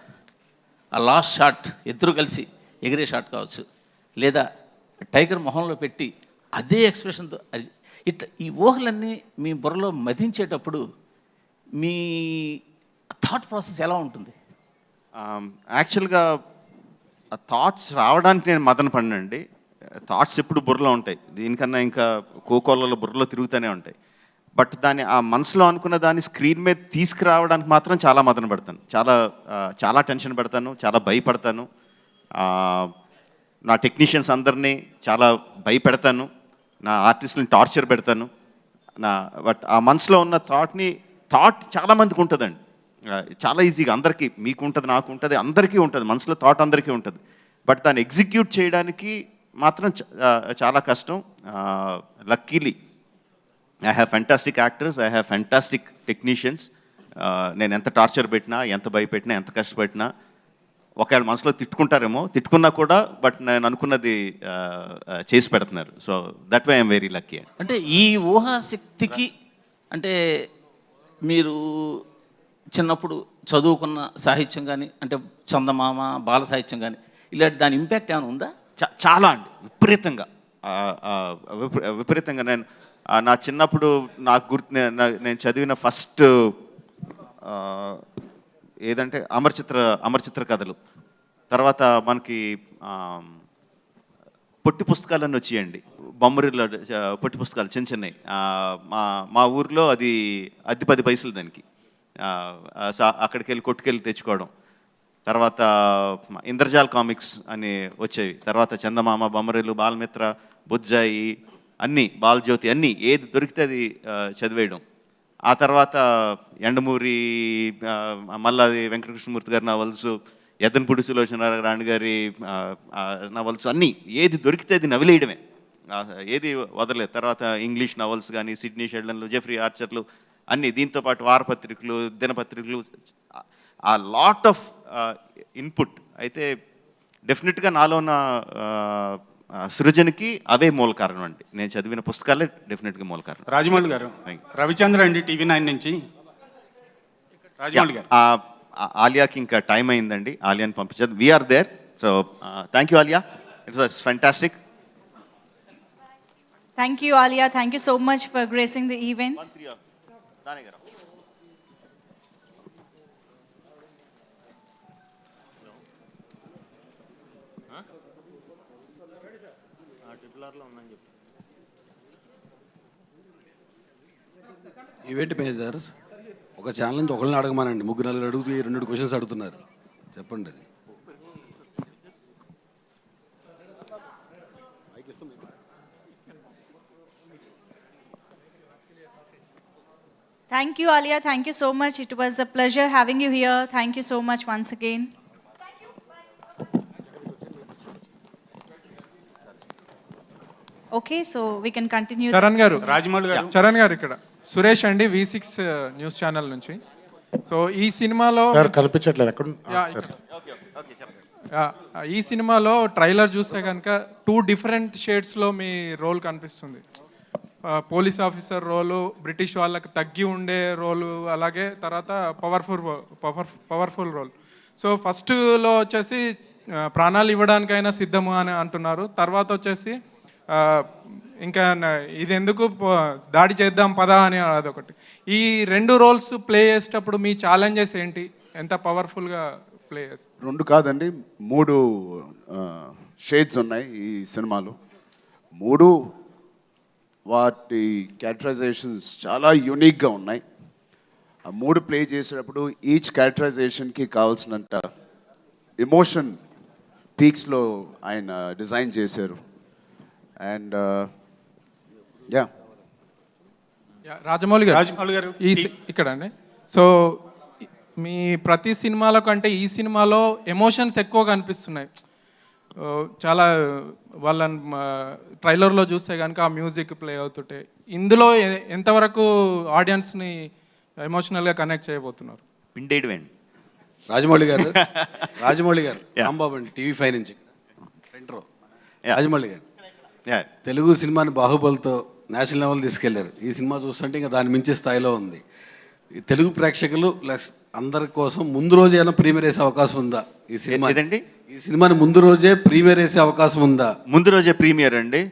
ఆ లాస్ట్ షాట్, ఇద్దరు కలిసి ఎగిరే షాట్ కావచ్చు, లేదా టైగర్ మొహంలో పెట్టి అదే ఎక్స్ప్రెషన్తో ఇట్లా ఈ ఊహలన్నీ మీ బుర్రలో మదించేటప్పుడు మీ థాట్ ప్రాసెస్ ఎలా ఉంటుంది? యాక్చువల్గా ఆ థాట్స్ రావడానికి నేను మదన పడినండి. థాట్స్ ఎప్పుడు బుర్రలో ఉంటాయి, దీనికన్నా ఇంకా కోకోలలో బుర్రలో తిరుగుతూనే ఉంటాయి. బట్ దాన్ని ఆ మనసులో అనుకున్న దాన్ని స్క్రీన్ మీద తీసుకురావడానికి మాత్రం చాలా మదన పడతాను, చాలా టెన్షన్ పడతాను, చాలా భయపడతాను. నా టెక్నీషియన్స్ అందరినీ చాలా భయపెడతాను, నా ఆర్టిస్ట్ని టార్చర్ పెడతాను. బట్ ఆ మనసులో ఉన్న థాట్ చాలామందికి ఉంటుందండి, చాలా ఈజీగా అందరికీ, మీకు ఉంటుంది, నాకు ఉంటుంది, అందరికీ ఉంటుంది, మనసులో థాట్ అందరికీ ఉంటుంది. బట్ దాన్ని ఎగ్జిక్యూట్ చేయడానికి మాత్రం చాలా కష్టం. Luckily I have fantastic actors, I have fantastic technicians. నేను ఎంత టార్చర్ పెట్టినా, ఎంత భయపెట్టినా, ఎంత కష్టపెట్టినా, ఒకవేళ మనసులో తిట్టుకుంటారేమో, తిట్టుకున్నా కూడా బట్ నేను అనుకున్నది చేసి పెడుతున్నారు. So that way I'm very lucky. అంటే ఈ ఊహాశక్తికి, అంటే మీరు చిన్నప్పుడు చదువుకున్న సాహిత్యం కానీ, అంటే చందమామ, బాల సాహిత్యం కానీ, ఇలాంటి దాని ఇంపాక్ట్ ఏమైనా ఉందా? చాలా అండి, విపరీతంగా. నేను నా చిన్నప్పుడు నాకు గుర్తు, నేను చదివిన ఫస్ట్ ఏదంటే అమరచిత్ర కథలు. తర్వాత మనకి పొట్టి పుస్తకాలన్నీ వచ్చేయండి, బొమ్మరిలో పొట్టి పుస్తకాలు చిన్న చిన్నవి. మా ఊర్లో అది 10 పైసలు దానికి. అక్కడికి వెళ్ళి కొట్టుకెళ్ళి తెచ్చుకోవడం. తర్వాత ఇంద్రజాల్ కామిక్స్ అని వచ్చేవి. తర్వాత చందమామ, బొమ్మరిలు, బాలమిత్ర, బుజ్జాయి, అన్నీ, బాలజ్యోతి, అన్నీ ఏది దొరికితే అది చదివేయడం. ఆ తర్వాత ఎండమూరి, మల్లాది వెంకటకృష్ణమూర్తి గారి నవల్స్, ఎద్దనపూడి సులోచన రాణి గారి నవల్స్, అన్నీ ఏది దొరికితే అది నవిలేయడమే, ఏది వదలలేదు. తర్వాత ఇంగ్లీష్ నవల్స్ కానీ, సిడ్నీ షెల్డన్లు, జెఫ్రీ ఆర్చర్లు, అన్నీ. దీంతోపాటు వారపత్రికలు, దినపత్రికలు, ఆ లాట్ ఆఫ్ ఇన్పుట్. అయితే డెఫినెట్గా నాలో ఉన్న సృజనకి అవే మూల కారణం అండి. నేను చదివిన పుస్తకాలే డెఫినెట్గా మూల కారణం. రాజమౌళి గారు, రవిచంద్ర అండి, TV9 నుంచి. రాజమౌళి గారు, ఆలియాకి ఇంకా టైం అయిందండి, ఆలియాని పంపించదు. We're there. So thank you Alia, it's was fantastic. Thank you, Alia. Thank you so much for gracing the event. Event managers ఒక ఛానల్ నుంచి ఒకరిని అడగమానండి, 3-4 అడుగుతూ 2 క్వశ్చన్స్ అడుగుతున్నారు, చెప్పండి అది. Thank you, Alia. Thank you so much. It was a pleasure having you here. Thank you so much once again. Okay, so we can continue. Charan గారు, రాజమౌళి గారు, చరణ్ గారు ఇక్కడ. సురేష్ అండి, V6 న్యూస్ ఛానల్ నుంచి. సో ఈ సినిమాలో కనిపించట్లేదు ఎక్కడ. ఈ సినిమాలో ట్రైలర్ చూస్తే కనుక 2 డిఫరెంట్ షేడ్స్లో మీ రోల్ కనిపిస్తుంది. పోలీస్ ఆఫీసర్ రోలు, బ్రిటిష్ వాళ్ళకి తగ్గి ఉండే రోలు, అలాగే తర్వాత పవర్ఫుల్ రోల్. సో ఫస్ట్లో వచ్చేసి ప్రాణాలు ఇవ్వడానికైనా సిద్ధము అని అంటున్నారు. తర్వాత వచ్చేసి ఇంకా ఇది ఎందుకు దాడి చేద్దాం పదా అని అదొకటి. ఈ 2 రోల్స్ ప్లే చేసేటప్పుడు మీ ఛాలెంజెస్ ఏంటి? ఎంత పవర్ఫుల్గా ప్లే చేస్తారు? 2 కాదండి, 3 షేడ్స్ ఉన్నాయి ఈ సినిమాలో. 3 వాటి క్యారెక్టరైజేషన్స్ చాలా యూనిక్గా ఉన్నాయి. ఆ 3 ప్లే చేసేటప్పుడు ఈచ్ క్యారెక్టరైజేషన్కి కావాల్సినంత ఎమోషన్ పీక్స్లో ఆయన డిజైన్ చేశారు. అండ్ రాజమౌళి గారు ఇక్కడ అండి. సో మీ ప్రతి సినిమాలో కంటే ఈ సినిమాలో ఎమోషన్స్ ఎక్కువ కనిపిస్తున్నాయి. చాలా వాళ్ళ ట్రైలర్లో చూస్తే కనుక ఆ మ్యూజిక్ ప్లే అవుతుంటే ఇందులో ఎంతవరకు ఆడియన్స్ని ఎమోషనల్గా కనెక్ట్ చేయబోతున్నారు? పిండేయడమేండి. రాజమౌళి గారు రాంబాబు అండి, TV5 నుంచి. రాజమౌళి గారు తెలుగు సినిమాని బాహుబలితో నేషనల్ లెవెల్ తీసుకెళ్లారు. ఈ సినిమా చూస్తుంటే ఇంకా దాని మించి స్థాయిలో ఉంది. తెలుగు ప్రేక్షకులు అందరి కోసం ముందు రోజు ఏమైనా ప్రీమియర్ వేసే అవకాశం ఉందా ఈ సినిమా? ఈ సినిమాని ముందు రోజే ప్రీమియర్ వేసే అవకాశం ఉందా? ముందు రోజే ప్రీమియర్ అండి.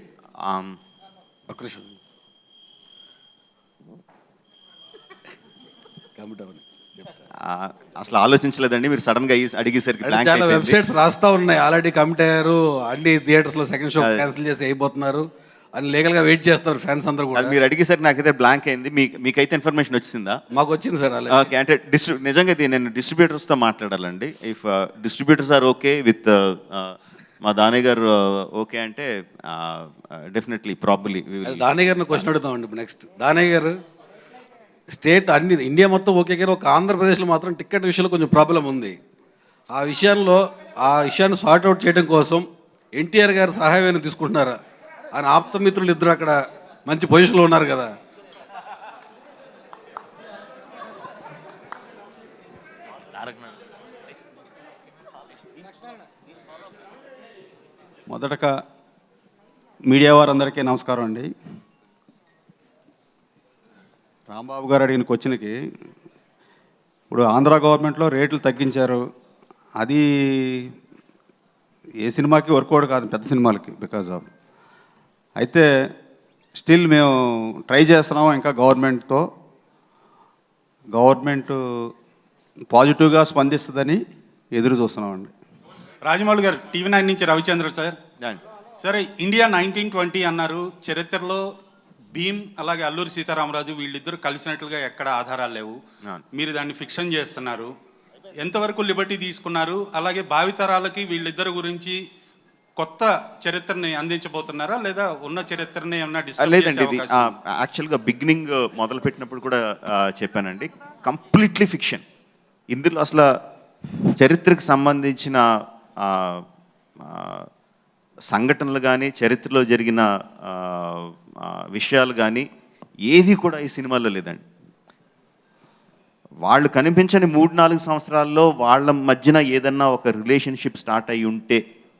అసలు ఆలోచించలేదండి, మీరు సడన్ గా అడిగేసరికి. చాలా వెబ్సైట్స్ రాస్తా ఉన్నాయి, ఆల్రెడీ కమిట్ అయ్యారు, అన్ని థియేటర్స్ లో సెకండ్ షో క్యాన్సిల్ చేసి అయిపోతున్నారు అని లీగల్ గా వెయిట్ చేస్తున్నారు ఫ్యాన్స్ అందరూ కూడా. మీరు అడిగేసరికి నాకైతే బ్లాంక్ అయింది. మీకైతే ఇన్ఫర్మేషన్ వచ్చిందా? మాకు వచ్చింది సార్. ఓకే, అంటే నిజంగా నేను డిస్ట్రిబ్యూటర్స్తో మాట్లాడాలండి. If distributors are okay with మా దానయ్య గారు ఓకే అంటే డెఫినెట్లీ ప్రాబబ్లీ దానయ్య గారిని క్వశ్చన్ అడుగుతామండి ఇప్పుడు నెక్స్ట్. దానయ్య గారు స్టేట్ అన్ని ఇండియా మొత్తం ఓకే కానీ ఒక ఆంధ్రప్రదేశ్లో మాత్రం టికెట్ విషయంలో కొంచెం ప్రాబ్లం ఉంది. ఆ విషయాన్ని సార్ట్అవుట్ చేయడం కోసం ఎన్టీఆర్ గారు సహాయం తీసుకుంటున్నారా? ఆయన ఆప్తమిత్రులు ఇద్దరు అక్కడ మంచి పొజిషన్లో ఉన్నారు కదా. మొదటగా మీడియా వారందరికీ నమస్కారం అండి. రాంబాబు గారు అడిగిన క్వశ్చన్కి, ఇప్పుడు ఆంధ్ర గవర్నమెంట్లో రేట్లు తగ్గించారు, అది ఏ సినిమాకి వర్కౌట్ కాదు, పెద్ద సినిమాలకి బికాజ్ ఆఫ్. అయితే స్టిల్ మేము ట్రై చేస్తున్నాం, ఇంకా గవర్నమెంట్ పాజిటివ్గా స్పందిస్తుందని ఎదురు చూస్తున్నామండి. రాజమౌళి గారు, TV9 నుంచి రవిచంద్ర సార్. సరే, ఇండియా 1920 అన్నారు. చరిత్రలో భీమ్ అలాగే అల్లూరి సీతారామరాజు వీళ్ళిద్దరు కలిసినట్లుగా ఎక్కడ ఆధారాలు లేవు. మీరు దాన్ని ఫిక్షన్ చేస్తున్నారు. ఎంతవరకు లిబర్టీ తీసుకున్నారు? అలాగే భావితరాలకి వీళ్ళిద్దరు గురించి కొత్త చరిత్రని అందించబోతున్నారా, లేదా ఉన్న చరిత్రని ఏమన్నా డిస్కస్ లేదండి, ఇది యాక్చువల్గా బిగినింగ్ మొదలు పెట్టినప్పుడు కూడా చెప్పానండి, కంప్లీట్లీ ఫిక్షన్. ఇందులో అసలు చరిత్రకు సంబంధించిన సంఘటనలు కానీ చరిత్రలో జరిగిన విషయాలు కానీ ఏది కూడా ఈ సినిమాలో లేదండి. వాళ్ళు కనిపించని 3-4 సంవత్సరాల్లో వాళ్ళ మధ్యన ఏదన్నా ఒక రిలేషన్షిప్ స్టార్ట్ అయ్యి ఉంటే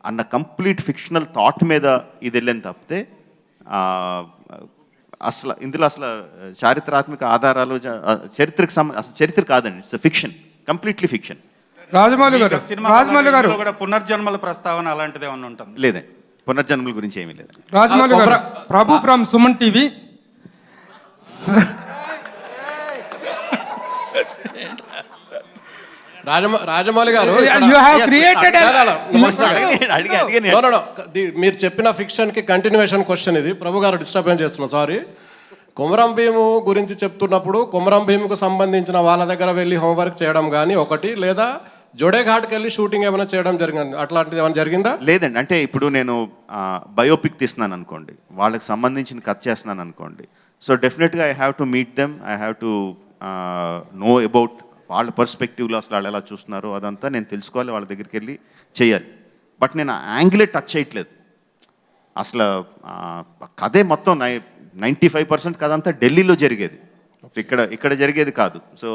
అన్న కంప్లీట్ ఫిక్షనల్ థాట్ మీద ఇది వెళ్ళని తప్పితే అసలు ఇందులో అసలు చారిత్రాత్మక ఆధారాలు చరిత్రకు అసలు చరిత్ర కాదండి, it's fiction, completely fiction. Rajamouli గారు కూడా పునర్జన్మల ప్రస్తావన అలాంటిది ఏమన్నా ఉంటుంది? లేదండి, పునర్జన్మల గురించి ఏమీ లేదు. రాజమౌళి గారు, ప్రభు ఫ్రమ్ సుమన్ టీవీ. రాజమౌళి గారు, మీరు చెప్పిన ఫిక్షన్ కి కంటిన్యూషన్ క్వశ్చన్ ఇది. ప్రభు గారు డిస్టర్బెన్స్ చేస్తున్నా, సారీ. కొమరం భీము గురించి చెప్తున్నప్పుడు కొమరం భీముకు సంబంధించిన వాళ్ళ దగ్గర వెళ్ళి హోంవర్క్ చేయడం కానీ ఒకటి, లేదా జోడేఘాట్కి వెళ్ళి షూటింగ్ ఏమైనా చేయడం జరిగింది, అట్లాంటిది ఏమైనా జరిగిందా? లేదండి, అంటే ఇప్పుడు నేను బయోపిక్ తీస్తున్నాను అనుకోండి, వాళ్ళకి సంబంధించిన కథ చేస్తున్నాను అనుకోండి, సో డెఫినెట్గా I have to meet them, I have to know about వాళ్ళ పర్స్పెక్టివ్లో అసలు వాళ్ళు ఎలా చూస్తున్నారో అదంతా నేను తెలుసుకోవాలి, వాళ్ళ దగ్గరికి వెళ్ళి చేయాలి. బట్ నేను ఆ యాంగిలే టచ్ చేయట్లేదు. అసలు కథే మొత్తం 95% కథ అంతా ఢిల్లీలో జరిగేది, ఇక్కడ జరిగేది కాదు. సో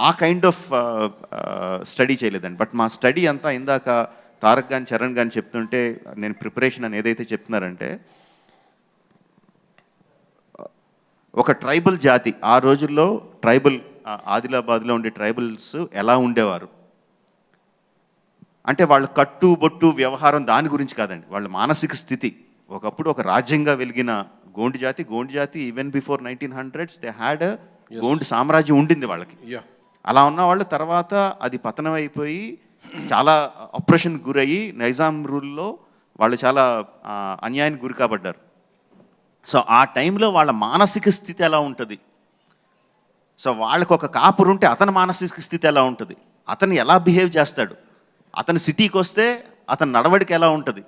ఆ కైండ్ ఆఫ్ స్టడీ చేయలేదండి. బట్ మా స్టడీ అంతా ఇందాక తారక్ కానీ చరణ్ కానీ చెప్తుంటే నేను ప్రిపరేషన్ అని ఏదైతే చెప్తున్నారంటే, ఒక ట్రైబల్ జాతి ఆ రోజుల్లో ట్రైబల్ ఆదిలాబాద్లో ఉండే ట్రైబల్స్ ఎలా ఉండేవారు అంటే వాళ్ళ కట్టు బొట్టు వ్యవహారం దాని గురించి కాదండి, వాళ్ళ మానసిక స్థితి. ఒకప్పుడు ఒక రాజ్యంగా వెలిగిన గోండు జాతి even before 1900s they had Gond సామ్రాజ్యం ఉండింది వాళ్ళకి. అలా ఉన్న వాళ్ళు తర్వాత అది పతనం అయిపోయి చాలా ఆపరేషన్ గురయ్యి నైజాం రూల్లో వాళ్ళు చాలా అన్యాయానికి గురి కాబడ్డారు. సో ఆ టైంలో వాళ్ళ మానసిక స్థితి ఎలా ఉంటుంది, సో వాళ్ళకు ఒక కాపురు ఉంటే అతని మానసిక స్థితి ఎలా ఉంటుంది, అతను ఎలా బిహేవ్ చేస్తాడు, అతను సిటీకి వస్తే అతని నడవడిక ఎలా ఉంటుంది,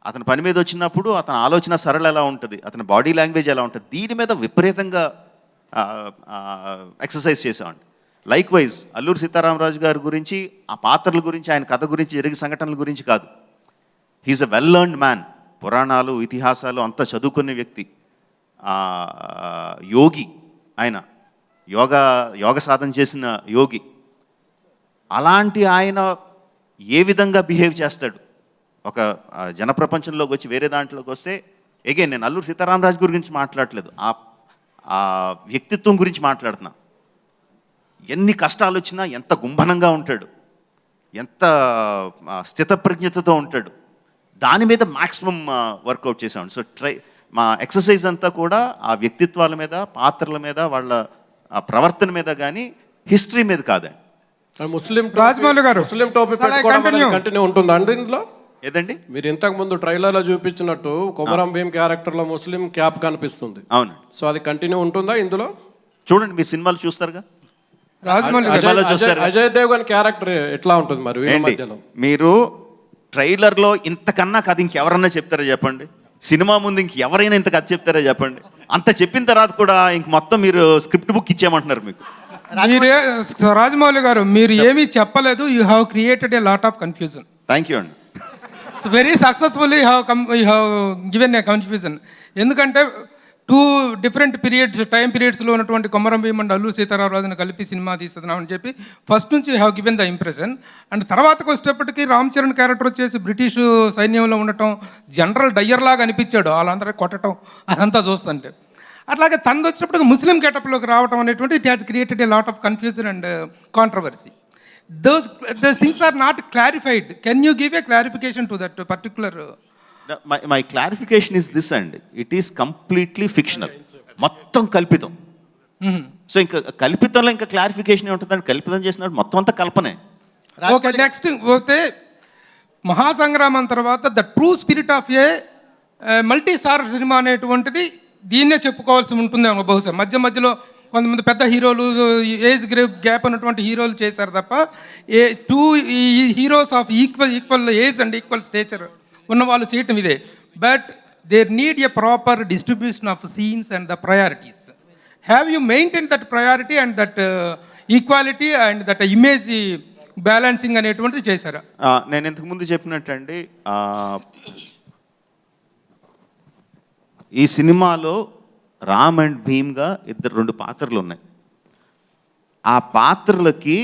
అతని పని మీద వచ్చినప్పుడు అతని ఆలోచన సరళ ఎలా ఉంటుంది, అతని బాడీ లాంగ్వేజ్ ఎలా ఉంటుంది, దీని మీద విపరీతంగా ఎక్సర్సైజ్ చేసామండి. లైక్ వైజ్ అల్లూరి సీతారామరాజు గారి గురించి, ఆ పాత్రల గురించి, ఆయన కథ గురించి, జరిగే సంఘటనల గురించి కాదు. He's a well learned man. పురాణాలు ఇతిహాసాలు అంతా చదువుకునే వ్యక్తి, యోగి, ఆయన యోగ సాధన చేసిన యోగి. అలాంటి ఆయన ఏ విధంగా బిహేవ్ చేస్తాడు ఒక జనప్రపంచంలోకి వచ్చి వేరే దాంట్లోకి వస్తే, అగైన్ నేను అల్లూరి సీతారామరాజు గురించి మాట్లాడలేదు, ఆ వ్యక్తిత్వం గురించి మాట్లాడుతున్నా. ఎన్ని కష్టాలు వచ్చినా ఎంత గుంభనంగా ఉంటాడు, ఎంత స్థితప్రజ్ఞతతో ఉంటాడు, దాని మీద మ్యాక్సిమం వర్కౌట్ చేసాం. సో మా ఎక్సర్సైజ్ అంతా కూడా ఆ వ్యక్తిత్వాల మీద, పాత్రల మీద, వాళ్ళ ప్రవర్తన మీద కానీ హిస్టరీ మీద కాదండి. ముస్లిం రాజమౌళి గారు, ముస్లిం టోపీ కంటిన్యూ ఉంటుందా అండి ఇందులో? ఏదండి, మీరు ఇంతకు ముందు ట్రైలర్లో చూపించినట్టు కొమరం భీమ్ క్యారెక్టర్లో ముస్లిం క్యాప్ కనిపిస్తుంది. అవును. సో అది కంటిన్యూ ఉంటుందా ఇందులో? చూడండి, మీరు సినిమాలు చూస్తారుగా. అజయ్ దేవ్ గారి క్యారెక్టర్ ఎట్లా ఉంటుంది మరి వీళ్ళ మధ్యలో? మీరు ట్రైలర్లో ఇంతకన్నా కథ ఇంకెవరన్నా చెప్తారా చెప్పండి? సినిమా ముందు ఇంకెవరైనా ఇంత కథ చెప్తారా చెప్పండి? అంత చెప్పిన తర్వాత కూడా ఇంక మొత్తం మీరు స్క్రిప్ట్ బుక్ ఇచ్చేయమంటున్నారు మీకు. రాజమౌళి గారు, మీరు ఏమీ చెప్పలేదు. You have created a lot of confusion. Thank you అండి. So very successfully you have given a confusion. ఎందుకంటే 2 డిఫరెంట్ టైం పీరియడ్స్లో ఉన్నటువంటి కొమరం భీమ్ అండ్ అల్లూరి సీతారామరాజును కలిపి సినిమా తీస్తున్నామని చెప్పి ఫస్ట్ నుంచి you have given the impression. And తర్వాతకు వచ్చేటప్పటికి రామ్ చరణ్ క్యారెక్టర్ వచ్చేసి బ్రిటిష్ సైన్యంలో ఉండటం, జనరల్ డయ్యర్ లాగా అనిపించాడు, వాళ్ళందరూ కొట్టడం అదంతా చూస్తుంటే. అట్లాగే తనది వచ్చినప్పటికి ముస్లిం గెటప్లోకి రావడం అనేటువంటి it has created a lot of confusion and controversy. Those things are not clarified. Can you give a clarification to that particular? My clarification is this, and it is completely fictional. మొత్తం కల్పితం. So ఇంకా కల్పితంలో ఇంకా clarification ఏముంటుందండి? కల్పితం చేసినప్పుడు మొత్తం అంతా కల్పనే. ఓకే, నెక్స్ట్ పోతే మహాసంగ్రామం తర్వాత the true spirit of a multi star cinema అనేటువంటిది దీన్నే చెప్పుకోవాల్సి ఉంటుందేమో బహుశా. మధ్యలో కొంతమంది పెద్ద హీరోలు, ఏజ్ గ్యాప్ ఉన్నటువంటి హీరోలు చేశారు తప్ప two heroes of equal age and equal stature ఉన్న వాళ్ళు చేయటం ఇదే. But there need a proper distribution of scenes and the priorities. Have you maintain that priority and that equality and that image balancing అనేటువంటిది చేశారా? నేను ఇంతకుముందు చెప్పినట్టండి, ఈ సినిమాలో రామ్ అండ్ భీమ్గా రెండు పాత్రలు ఉన్నాయి. ఆ పాత్రలకి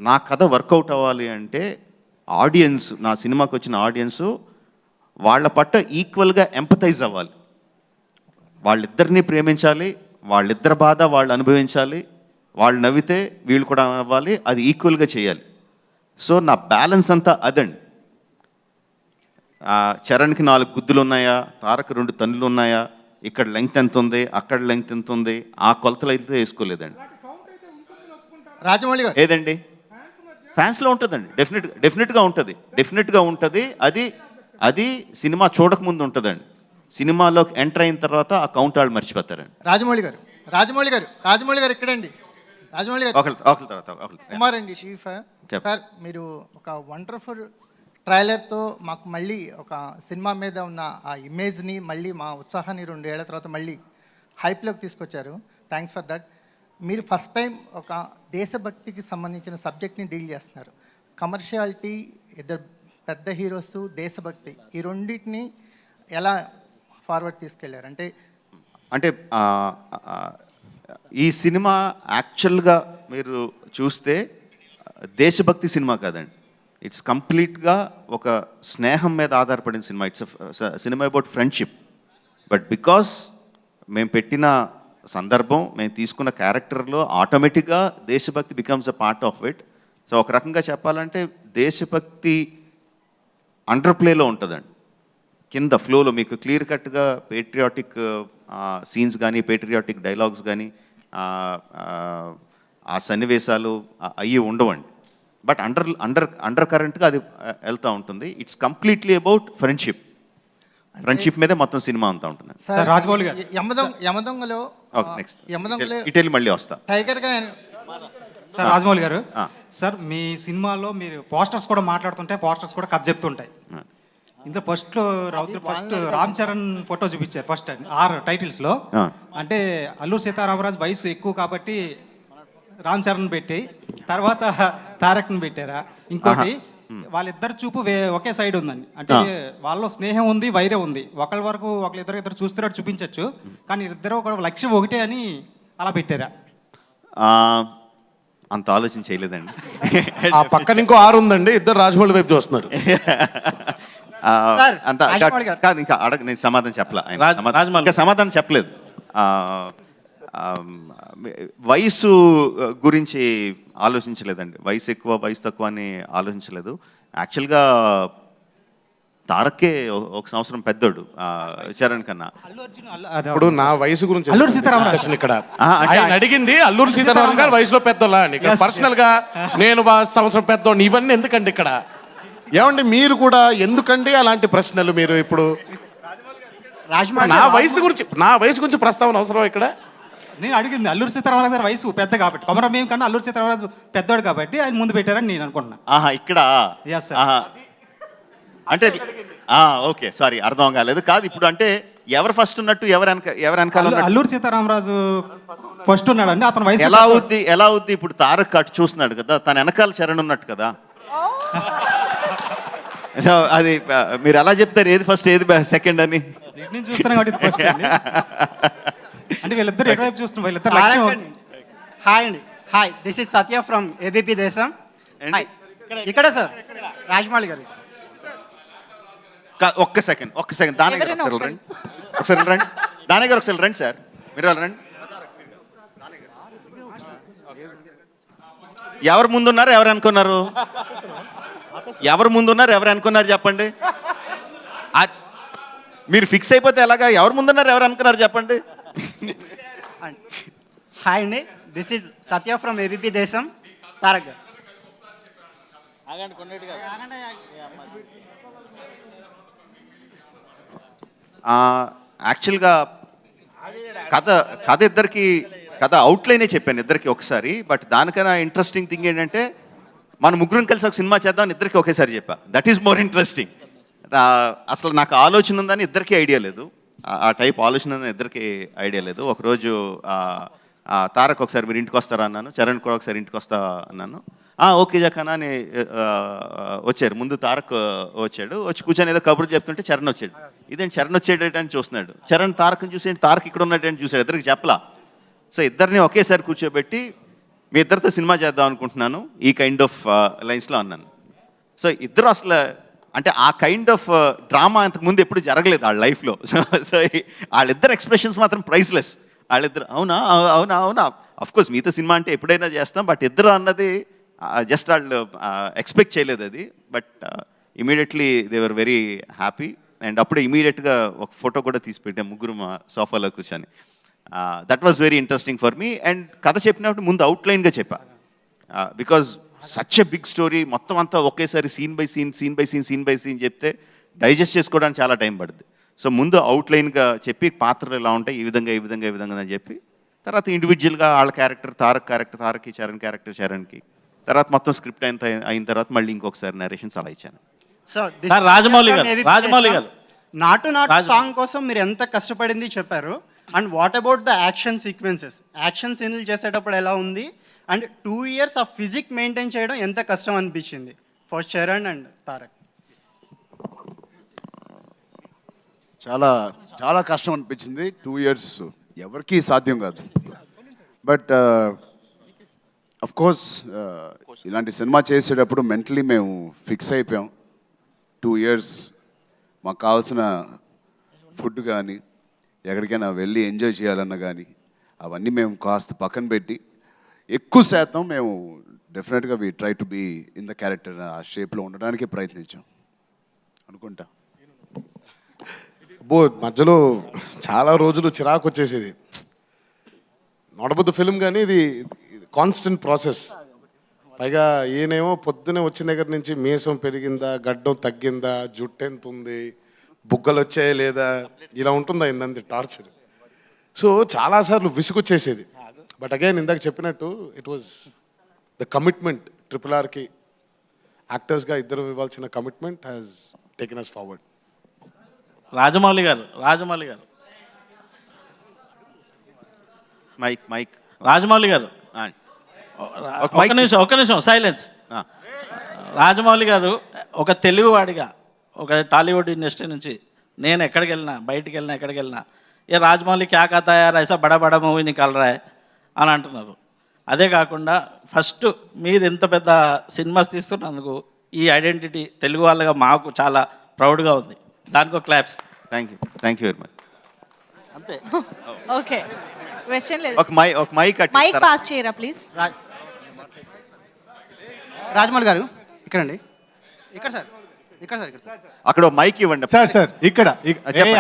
నా కథ వర్కౌట్ అవ్వాలి అంటే ఆడియన్స్, నా సినిమాకి వచ్చిన ఆడియన్సు వాళ్ళ పట్ల ఈక్వల్గా ఎంపథైజ్ అవ్వాలి. వాళ్ళిద్దరినీ ప్రేమించాలి, వాళ్ళిద్దరి బాధ వాళ్ళు అనుభవించాలి, వాళ్ళు నవ్వితే వీళ్ళు కూడా అవ్వాలి, అది ఈక్వల్గా చేయాలి. సో నా బ్యాలెన్స్ అంతా అదండి. చరణ్కి 4 గుద్దులు ఉన్నాయా, తారక్ 2 తన్నులు ఉన్నాయా, ఇక్కడ లెంగ్త్ ఎంత ఉంది, అక్కడ లెంగ్త్ ఎంత ఉంది, ఆ కొలతలు అయితే వేసుకోలేదండి. రాజమౌళి గారు ఏదండి ఫ్యాన్స్లో ఉంటుందండి, డెఫినెట్గా ఉంటుంది. అది సినిమా చూడకముందు ఉంటుందండి. సినిమాలోకి ఎంటర్ అయిన తర్వాత ఆ కౌంట్ వాళ్ళు మర్చిపోతారండి. రాజమౌళి గారు ఇక్కడండి. రాజమౌళి గారు ఒకరి తర్వాత కుమార్ అండి, చీఫ్ సార్. మీరు ఒక వండర్ఫుల్ ట్రైలర్తో మాకు మళ్ళీ ఒక సినిమా మీద ఉన్న ఆ ఇమేజ్ని మళ్ళీ మా ఉత్సాహాన్ని 2 ఏళ్ల తర్వాత మళ్ళీ హైప్లోకి తీసుకొచ్చారు. Thanks for that. మీరు ఫస్ట్ టైం ఒక దేశభక్తికి సంబంధించిన సబ్జెక్ట్ని డీల్ చేస్తున్నారు. కమర్షియాలిటీ, ఇద్దరు పెద్ద హీరోస్, దేశభక్తి, ఈ రెండింటిని ఎలా ఫార్వర్డ్ తీసుకెళ్లారు? అంటే ఈ సినిమా యాక్చువల్గా మీరు చూస్తే దేశభక్తి సినిమా కాదండి. ఇట్స్ కంప్లీట్గా ఒక స్నేహం మీద ఆధారపడిన cinema. It's cinema about friendship. But because మేము పెట్టిన సందర్భం, మేము తీసుకున్న క్యారెక్టర్లో ఆటోమేటిక్గా దేశభక్తి becomes a part of it. So ఒక రకంగా చెప్పాలంటే దేశభక్తి అండర్ ప్లేలో ఉంటుందండి. కింద ఫ్లోలో మీకు క్లియర్ కట్గా పేట్రియాటిక్ సీన్స్ కానీ, పేట్రియాటిక్ డైలాగ్స్ కానీ, ఆ సన్నివేశాలు అవి ఉండవండి. బట్ అండర్ కరెంట్గా అది వెళ్తూ ఉంటుంది. ఇట్స్ కంప్లీట్లీ అబౌట్ ఫ్రెండ్షిప్ మీదే మొత్తం సినిమా అంతా ఉంటుంది. సార్ రాజమౌళి గారు యమదొంగలో నెక్స్ట్ ఇటెల్ మళ్ళీ వస్తా. టైగర్గా సార్ రాజమౌళి గారు, సార్ మీ సినిమాలో మీరు పోస్టర్స్ కూడా మాట్లాడుతుంటే పోస్టర్స్ కూడా కథ చెప్తుంటాయి. ఇందులో ఫస్ట్ రామ్ చరణ్ ఫోటో చూపించారు ఫస్ట్ 6 టైటిల్స్లో. అంటే అల్లూరి సీతారామరాజు వయసు ఎక్కువ కాబట్టి రామ్ చరణ్ పెట్టి తర్వాత తారక్ని పెట్టారా? ఇంకోటి వాళ్ళిద్దరు చూపు ఒకే సైడ్ ఉందండి. అంటే వాళ్ళలో స్నేహం ఉంది, వైరం ఉంది. ఒకళ్ళ వరకు ఇద్దరు చూస్తున్నట్టు చూపించవచ్చు, కానీ ఇద్దరు కూడా లక్ష్యం ఒకటే అని అలా పెట్టారా? అంత ఆలోచన చేయలేదండి. ఆ పక్కన ఇంకో 6 ఉందండి, ఇద్దరు రాజమౌళి వైపు చూస్తున్నారు. అంత కాదు, ఇంకా నేను సమాధానం చెప్పలేదు. వయసు గురించి ఆలోచించలేదండి. వయసు ఎక్కువ, వయసు తక్కువ అని ఆలోచించలేదు. యాక్చువల్గా తారక్కే 1 సంవత్సరం పెద్దోడు చరణ్ కన్నా. ఇప్పుడు నా వయసు గురించి అల్లూరి సీతారామరాజు ఇక్కడ ఆయన అడిగింది అల్లూరి సీతారామరాజు గారు వయసులో పెద్దోళ్ళా అని. పర్సనల్ గా నేను 1 సంవత్సరం పెద్దోడిని, ఇవన్నీ ఎందుకండి ఇక్కడ? ఏమండి మీరు కూడా ఎందుకండి అలాంటి ప్రశ్నలు? మీరు ఇప్పుడు నా వయసు గురించి ప్రస్తావన అవసరం ఇక్కడ? నేను అడిగింది అల్లూరి సీతారామరాజు గారి వయసు పెద్ద కాబట్టి, కొమరం భీమ్ కన్నా అల్లూరి సీతారామరాజు పెద్దోడు కాబట్టి ఆయన ముందు పెట్టారని నేను అనుకుంటున్నా. ఇక్కడ అంటే ఓకే, సారీ, అర్థం కాలేదు. కాదు, ఇప్పుడు అంటే ఎవరు ఫస్ట్ ఉన్నట్టు, ఎవరు వెనకాల? అల్లూరి సీతారామరాజు ఫస్ట్ ఉన్నాడండి. అతను వయసు ఎలా అవుద్ది? ఇప్పుడు తారక్ అటు చూస్తున్నాడు కదా, తన వెనకాల చరణ్ ఉన్నట్టు కదా. అది మీరు ఎలా చెప్తారు, ఏది ఫస్ట్ ఏది సెకండ్ అని? చూస్తున్నా కాబట్టి ఫస్ట్ అంటే వీళ్ళిద్దరు ఎటువైపు చూస్తున్నారు? వీళ్ళిద్దరు హాయ్ అండి. Hi, this is Satya from ABP దేశం. ఇక్కడ సార్ రాజమౌళి గారు. ఒక్క సెకండ్ దాని గారు ఒకసారి రండి. దాని గారు ఒకసారి రండి సార్, మీరు రండి. ఎవరు ముందున్నారు, ఎవరు అనుకున్నారు? ఎవరు అనుకున్నారు చెప్పండి. మీరు ఫిక్స్ అయిపోతే ఎలాగా? ఎవరు ముందున్నారు, ఎవరు అనుకున్నారు చెప్పండి. హాయ్ అండి, this is Satya from ABP దేశం. తారక్ గారు యాక్చువల్గా కథ కథ ఇద్దరికి కథ అవుట్లైనే చెప్పాను ఇద్దరికి ఒకసారి. బట్ దానికన్నా ఇంట్రెస్టింగ్ థింగ్ ఏంటంటే మన ముగ్గురం కలిసి ఒక సినిమా చేద్దాం ఇద్దరికి ఒకేసారి చెప్పా. That is more interesting. అసలు నాకు ఆలోచన ఉందని ఇద్దరికీ ఐడియా లేదు. ఆ టైప్ ఆలోచన ఉందని ఇద్దరికి ఐడియా లేదు. ఒకరోజు తారక్ ఒకసారి మీరు ఇంటికి వస్తారా అన్నాను, చరణ్ కూడా ఒకసారి ఇంటికి వస్తా అన్నాను. ఓకే జక్కనా అని వచ్చారు. ముందు తారక్ వచ్చాడు, వచ్చి కూర్చొని ఏదో కబుర్లు చెప్తుంటే చరణ్ వచ్చాడు. ఇదేంటి చరణ్ వచ్చేటని చూస్తున్నాడు. చరణ్ తారక్ని చూసి తారక్ ఇక్కడ ఉన్నట్టు చూసాడు. ఇద్దరికి చెప్పలా. సో ఇద్దరిని ఒకేసారి కూర్చోబెట్టి మీ ఇద్దరితో సినిమా చేద్దాం అనుకుంటున్నాను ఈ కైండ్ ఆఫ్ లైన్స్లో అన్నాను. సో ఇద్దరు అసలు అంటే ఆ కైండ్ ఆఫ్ డ్రామా అంతకుముందు ఎప్పుడు జరగలేదు వాళ్ళ లైఫ్లో. సో వాళ్ళిద్దరు ఎక్స్ప్రెషన్స్ మాత్రం ప్రైస్లెస్. వాళ్ళిద్దరు అవునా అవునా అవునా అఫ్కోర్స్ మీతో సినిమా అంటే ఎప్పుడైనా చేస్తాం, బట్ ఇద్దరు అన్నది జస్ట్ వాళ్ళు ఎక్స్పెక్ట్ చేయలేదు అది. But immediately they were very happy. And అప్పుడే ఇమీడియట్గా ఒక ఫోటో కూడా తీసి పెట్టాం ముగ్గురు మా సోఫాలో కూర్చొని. That was very interesting for me. And కథ చెప్పినప్పుడు ముందు అవుట్లైన్గా చెప్పా, because such a big story మొత్తం అంతా ఒకేసారి సీన్ బై సీన్ చెప్తే డైజెస్ట్ చేసుకోవడానికి చాలా టైం పడుతుంది. సో ముందు అవుట్లైన్గా చెప్పి పాత్రలు ఎలా ఉంటాయి ఈ విధంగా అని చెప్పి తర్వాత ఇండివిజువల్గా వాళ్ళ క్యారెక్టర్ తారక్కి, చరణ్ క్యారెక్టర్ చరణ్కి, తర్వాత మొత్తం స్క్రిప్ట్ అయిన తర్వాత మళ్ళీ ఇంకొకసారి నరేషన్స్ అలా ఇచ్చాను. రాజమౌళి గారు నాటు సాంగ్ కోసం మీరు ఎంత కష్టపడింది చెప్పారు. And what about the action sequences, action సీన్లు చేసేటప్పుడు ఎలా ఉంది? అండ్ 2 years ఆ ఫిజిక్ మెయింటైన్ చేయడం ఎంత కష్టం అనిపించింది ఫర్ చరణ్ అండ్ తారక్? చాలా చాలా కష్టం అనిపించింది. 2 years ఎవరికీ సాధ్యం కాదు. బట్ అఫ్ కోర్స్ ఇలాంటి సినిమా చేసేటప్పుడు మెంటలీ మేము ఫిక్స్ అయిపోయాం. 2 years మాకు కావాల్సిన ఫుడ్ కానీ ఎక్కడికైనా వెళ్ళి ఎంజాయ్ చేయాలన్నా కానీ అవన్నీ మేము కాస్త పక్కన పెట్టి ఎక్కువ శాతం మేము డెఫినెట్గా we try to be in the character, ఆ షేప్లో ఉండడానికి ప్రయత్నించాం అనుకుంటా. మధ్యలో చాలా రోజులు చిరాకు వచ్చేసేది. నడబుద్దు ఫిల్మ్ కానీ ఇది కాన్స్టెంట్ ప్రాసెస్. పైగా ఈయనేమో పొద్దునే వచ్చిన దగ్గర నుంచి మీసం పెరిగిందా, గడ్డం తగ్గిందా, జుట్టు ఎంత ఉంది, బుగ్గలు వచ్చాయా లేదా, ఇలా ఉంటుందా ఇందంది టార్చర్. సో చాలాసార్లు విసుగొచ్చేసేది. బట్ అగైన్ ఇందాక చెప్పినట్టు ఇట్ వాజ్ ద కమిట్మెంట్. RRRకి యాక్టర్స్గా ఇద్దరు ఇవ్వాల్సిన commitment has taken us forward. Rajamouli garu Rajamouli గారు ఒక నిమిషం సైలెన్స్. రాజమౌళి గారు ఒక తెలుగువాడిగా ఒక టాలీవుడ్ ఇండస్ట్రీ నుంచి నేను ఎక్కడికి వెళ్ళినా ఏ రాజమౌళి క్యా కథా యార్ ఐసా బడా బడా మూవీ నికాల్ రా హై అని అంటున్నారు. అదే కాకుండా ఫస్ట్ మీరు ఇంత పెద్ద సినిమాస్ తీస్తున్నందుకు ఈ ఐడెంటిటీ తెలుగు వాళ్ళగా మాకు చాలా ప్రౌడ్గా ఉంది. దానికి claps. Thank you very much. అంతే. ఓకే, క్వశ్చన్ లేదు. ఒక మైక్ పాస్ చేయరా ప్లీజ్. రాజమౌళి గారు ఇక్కడండి, ఇక్కడ సార్ అక్కడ మైక్ ఇవ్వండి సార్ ఇక్కడ మీరు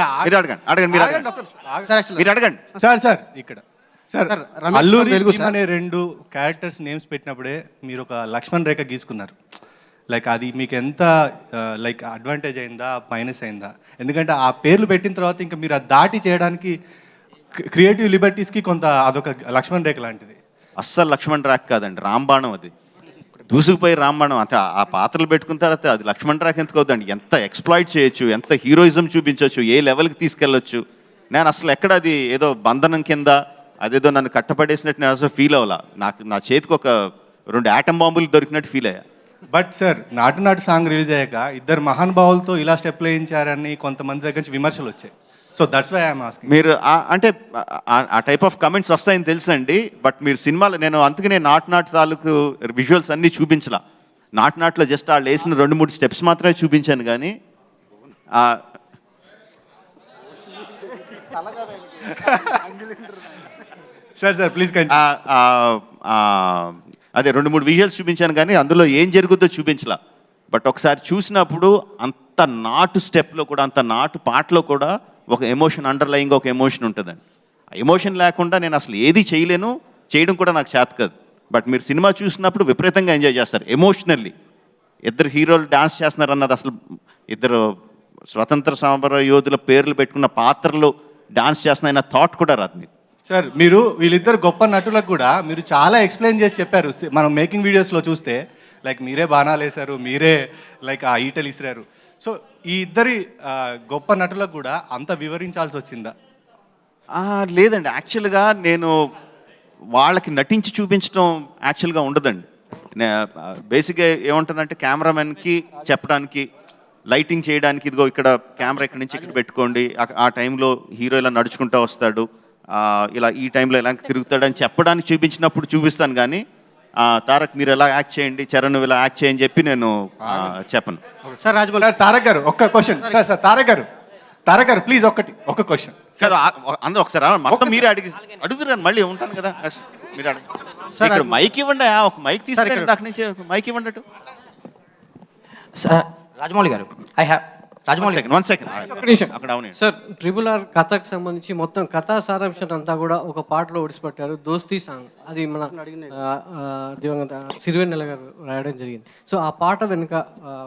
అడగండి సార్ ఇక్కడ సార్ అల్లూరి అనే 2 క్యారెక్టర్స్ నేమ్స్ పెట్టినప్పుడే మీరు ఒక లక్ష్మణ్ రేఖ గీసుకున్నారు. లైక్ అది మీకు ఎంత లైక్ అడ్వాంటేజ్ అయిందా మైనస్ అయిందా? ఎందుకంటే ఆ పేర్లు పెట్టిన తర్వాత ఇంకా మీరు అది దాటి చేయడానికి క్రియేటివ్ లిబర్టీస్కి కొంత అదొక లక్ష్మణ్ రేఖ లాంటిది. అస్సలు లక్ష్మణ్ రేఖ కాదండి, రాంబాణం. అది దూసుకుపోయి రాంబాణం. అంటే ఆ పాత్రలు పెట్టుకున్న తర్వాత అది లక్ష్మణ్ రేఖ ఎందుకు అవుతుందండి? ఎంత ఎక్స్ప్లాయిట్ చేయొచ్చు, ఎంత హీరోయిజం చూపించవచ్చు, ఏ లెవెల్కి తీసుకెళ్ళొచ్చు. నేను అసలు ఎక్కడ అది ఏదో బంధనం కింద అదేదో నన్ను కట్టపడేసినట్టు నేను అసలు ఫీల్ అవ్వాలా. నా చేతికి ఒక 2 ఆటం బాంబులు దొరికినట్టు ఫీల్ అయ్యా. బట్ సార్ నాటు సాంగ్ రిలీజ్ అయ్యాక 2 మహానుభావులతో ఇలా స్టెప్లు వేయించారని కొంతమంది దగ్గర నుంచి విమర్శలు వచ్చాయి. So that's why I'm asking. మీరు అంటే ఆ టైప్ ఆఫ్ కమెంట్స్ వస్తాయని తెలుసండి. బట్ మీరు సినిమాలో నేను అందుకనే నాటు తాలూకు విజువల్స్ అన్నీ చూపించలా. నాటులో జస్ట్ వాళ్ళు వేసిన 2-3 స్టెప్స్ మాత్రమే చూపించాను. కానీ సార్ ప్లీజ్ అదే 2-3 విజువల్స్ చూపించాను కానీ అందులో ఏం జరుగుతుందో చూపించలా. బట్ ఒకసారి చూసినప్పుడు అంత నాటు స్టెప్లో కూడా, అంత నాటు పాటలో కూడా ఒక ఎమోషన్, అండర్లయింగ్ ఒక ఎమోషన్ ఉంటుందండి. ఆ ఎమోషన్ లేకుండా నేను అసలు ఏది చేయలేను, చేయడం కూడా నాకు చేత కాదు. బట్ మీరు సినిమా చూసినప్పుడు విపరీతంగా ఎంజాయ్ చేస్తారు ఎమోషనల్లీ. ఇద్దరు హీరోలు డాన్స్ చేస్తున్నారు అన్నది అసలు ఇద్దరు స్వతంత్ర సమర యోధుల పేర్లు పెట్టుకున్న పాత్రలు డాన్స్ చేస్తున్నాయన్న థాట్ కూడా రాదు మీకు. సార్ మీరు వీళ్ళిద్దరు గొప్ప నటులకు కూడా మీరు చాలా ఎక్స్ప్లెయిన్ చేసి చెప్పారు. మనం మేకింగ్ వీడియోస్లో చూస్తే లైక్ మీరే బాణాలు వేశారు, మీరే లైక్ ఆ ఈటలు ఇసిరారు. సో ఈ ఇద్దరి గొప్ప నటులకు కూడా అంత వివరించాల్సి వచ్చిందా? లేదండి, యాక్చువల్గా నేను వాళ్ళకి నటించి చూపించడం యాక్చువల్గా ఉండదండి. బేసిక్గా ఏముంటుందంటే కెమెరామెన్కి చెప్పడానికి, లైటింగ్ చేయడానికి, ఇదిగో ఇక్కడ కెమెరా ఇక్కడి నుంచి ఇక్కడ పెట్టుకోండి, ఆ టైంలో హీరో ఇలా నడుచుకుంటూ వస్తాడు, ఇలా ఈ టైంలో ఇలా తిరుగుతాడని చెప్పడానికి చూపించినప్పుడు చూపిస్తాను. కానీ తారక్ మీరు ఎలా యాక్ట్ చేయండి, చరణ్ నువ్వు ఇలా యాక్ట్ చేయని చెప్పి నేను చెప్పను. సార్ రాజమౌళి గారు, తారక్ గారు ఒక్క క్వశ్చన్. సార్ తారక్ గారు ప్లీజ్ ఒక్క క్వశ్చన్. సార్ అందరూ ఒకసారి మొత్తం మీరే అడుగుతున్నారు, మళ్ళీ ఉంటాను కదా మీరు సార్ ఇక్కడ మైక్ ఇవ్వండి, ఒక మైక్ తీసుకెళ్ళి దాని నుంచి మైక్ ఇవ్వండి అటు. సార్ రాజమౌళి గారు, వన్ సెకండ్ అక్కడ అవును సార్ ట్రిపుల్ ఆర్ కథకు సంబంధించి మొత్తం కథా సారాంశం అంతా కూడా ఒక పాటలో ఒడిసిపెట్టారు, దోస్తీ సాంగ్. అది మన దివంగత సిరివెన్నెల గారు రాయడం జరిగింది. సో ఆ పాట వెనుక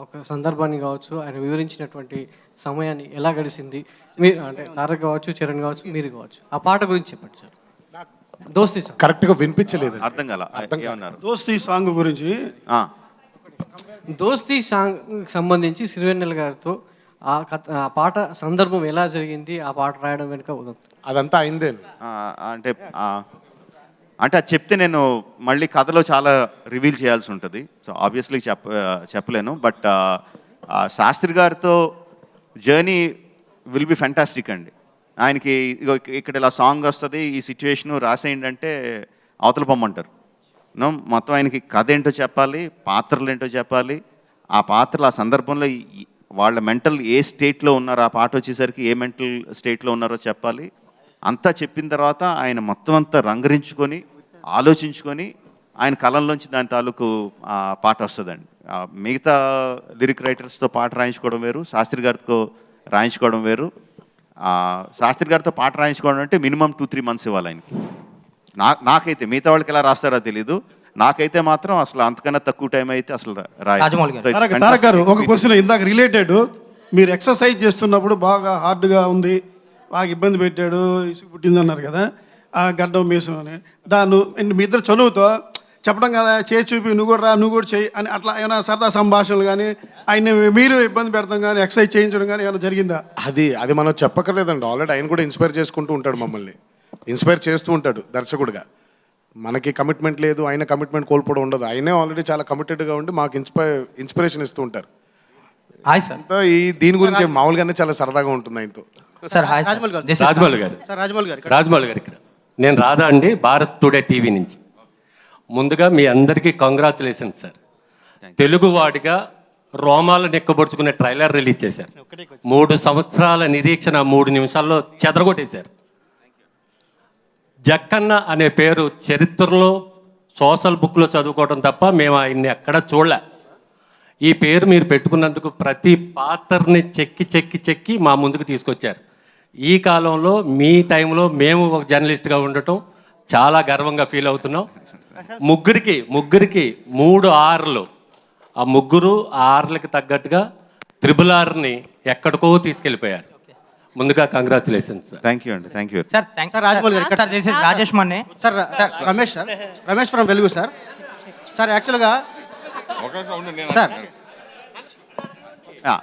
ఒక సందర్భాన్ని కావచ్చు, ఆయన వివరించినటువంటి సమయాన్ని ఎలా గడిచింది, మీరు అంటే తారక్ కావచ్చు, చరణ్ కావచ్చు, మీరు కావచ్చు, ఆ పాట గురించి చెప్పండి సార్. దోస్తీ సాంగ్ కరెక్ట్గా వినిపించలేదు, అర్థం కాల ఏమన్నారు. దోస్తీ సాంగ్ గురించి, దోస్తీ సాంగ్ సంబంధించి సిరివెన్నెల గారితో ఆ పాట సందర్భం ఎలా జరిగింది, ఆ పాట రాయడం వెనుక అదంతా అయిందే. అంటే అది చెప్తే నేను మళ్ళీ కథలో చాలా రివీల్ చేయాల్సి ఉంటుంది. సో ఆబ్వియస్లీ చెప్పలేను. బట్ శాస్త్రి గారితో జర్నీ విల్ బి ఫ్యాంటాస్టిక్ అండి. ఆయనకి ఇక్కడ ఇలా సాంగ్ వస్తుంది, ఈ సిచ్యువేషను రాసేయండి అంటే అవతల పొమ్మంటారు. మొత్తం ఆయనకి కథ ఏంటో చెప్పాలి, పాత్రలు ఏంటో చెప్పాలి, ఆ పాత్రలు ఆ సందర్భంలో వాళ్ళ మెంటల్ ఏ స్టేట్లో ఉన్నారో, ఆ పాట వచ్చేసరికి ఏ మెంటల్ స్టేట్లో ఉన్నారో చెప్పాలి. అంతా చెప్పిన తర్వాత ఆయన మొత్తం అంతా రంగరించుకొని ఆలోచించుకొని ఆయన కళల్లోంచి దాని తాలూకు పాట వస్తుందండి. మిగతా లిరిక్ రైటర్స్తో పాట రాయించుకోవడం వేరు, శాస్త్రి గారితో రాయించుకోవడం వేరు. శాస్త్రి గారితో పాట రాయించుకోవడం అంటే మినిమం 2-3 months ఇవ్వాలి ఆయనకి. నాకైతే, మిగతా వాళ్ళకి ఎలా రాస్తారో తెలీదు, నాకైతే మాత్రం అసలు అంతకన్నా తక్కువ టైం అయితే అసలు తారక్ గారు ఒక క్వశ్చన్ ఇందాక రిలేటెడ్. మీరు ఎక్సర్సైజ్ చేస్తున్నప్పుడు బాగా హార్డ్గా ఉంది, బాగా ఇబ్బంది పెట్టాడు, ఇసుకు పుట్టింది అన్నారు కదా, ఆ గడ్డం మీసం అని. దాన్ని మీ ఇద్దరు చనువుతో చెప్పడం కదా, చేసి చూపి నువ్వు కూడా రా, నువ్వు కూడా చేయి అని అట్లా ఏమైనా సరదా సంభాషణలు కానీ, ఆయన మీరు ఇబ్బంది పెడతాం కానీ, ఎక్సర్సైజ్ చేయించడం కానీ ఏమైనా జరిగిందా? అది మనం చెప్పక్కర్లేదండి. ఆల్రెడీ ఆయన కూడా ఇన్స్పైర్ చేసుకుంటూ ఉంటాడు, మమ్మల్ని ఇన్స్పైర్ చేస్తూ ఉంటాడు దర్శకుడిగా. మనకి కమిట్మెంట్ లేదు, ఆయన కమిట్మెంట్ కోల్పోవడం ఉండదు. ఆయనే ఆల్రెడీ చాలా కమిటెడ్గా ఉండి మాకు ఇన్స్పిరేషన్ ఇస్తూ ఉంటారు. ఈ దీని గురించి మామూలుగానే చాలా సరదాగా ఉంటుంది ఆయనతో. రాజమౌళి గారు ఇక్కడ నేను రాధా అండి, భారత్ టుడే టీవీ నుంచి. ముందుగా మీ అందరికీ కంగ్రాచులేషన్స్ సార్. తెలుగువాడిగా రోమాలు నెక్కబడుచుకునే ట్రైలర్ రిలీజ్ చేశారు. 3 సంవత్సరాల నిరీక్షణ 3 నిమిషాల్లో చెదరగొట్టేశారు. జక్కన్న అనే పేరు చరిత్రలో సోషల్ బుక్లో చదువుకోవడం తప్ప మేము ఆయన్ని ఎక్కడ చూడలే. ఈ పేరు మీరు పెట్టుకున్నందుకు ప్రతి పాత్రని చెక్కి మా ముందుకు తీసుకొచ్చారు. ఈ కాలంలో మీ టైంలో మేము ఒక జర్నలిస్ట్గా ఉండటం చాలా గర్వంగా ఫీల్ అవుతున్నాం. ముగ్గురికి 3 Rలు, ఆ 3 Rలకి తగ్గట్టుగా ట్రిపుల్ Rని ఎక్కడికో తీసుకెళ్ళిపోయారు. ముందుగా కంగ్రాచులేషన్స్ సార్. థ్యాంక్ యూ అండి, థ్యాంక్ యూ సార్. రాజమౌళి గారు, రాజేష్ మన్నే సార్, రమేష్ ఫ్రమ్ వెలుగు సార్. సార్ యాక్చువల్గా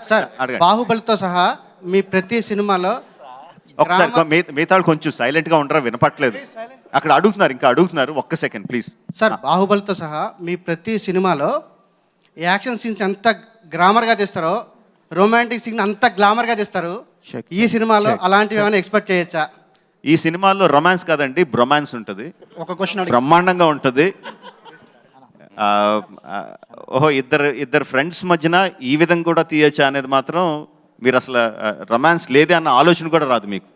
సార్ బాహుబలితో సహా మీ ప్రతి సినిమాలో మిగతా కొంచెం సైలెంట్గా ఉండరా, వినపట్లేదు. అక్కడ అడుగుతున్నారు, ఒక్క సెకండ్ ప్లీజ్. సార్ బాహుబలితో సహా మీ ప్రతి సినిమాలో యాక్షన్ సీన్స్ ఎంత గ్లామర్గా తీస్తారో, రొమాంటిక్ సీన్ అంత గ్లామర్గా తీస్తారు. ఈ సినిమాలో అలాంటివి ఏమైనా ఎక్స్పెక్ట్ చేయొచ్చా? ఈ సినిమాల్లో రొమాన్స్ కాదండి, బ్రొమాన్స్ ఉంటుంది. ఒక క్వశ్చన్ బ్రహ్మాండంగా ఉంటుంది. ఓహో ఇద్దరు ఫ్రెండ్స్ మధ్యన ఈ విధంగా కూడా తీయచ్చా అనేది మాత్రం మీరు అసలు రొమాన్స్ లేదే అన్న ఆలోచన కూడా రాదు మీకు.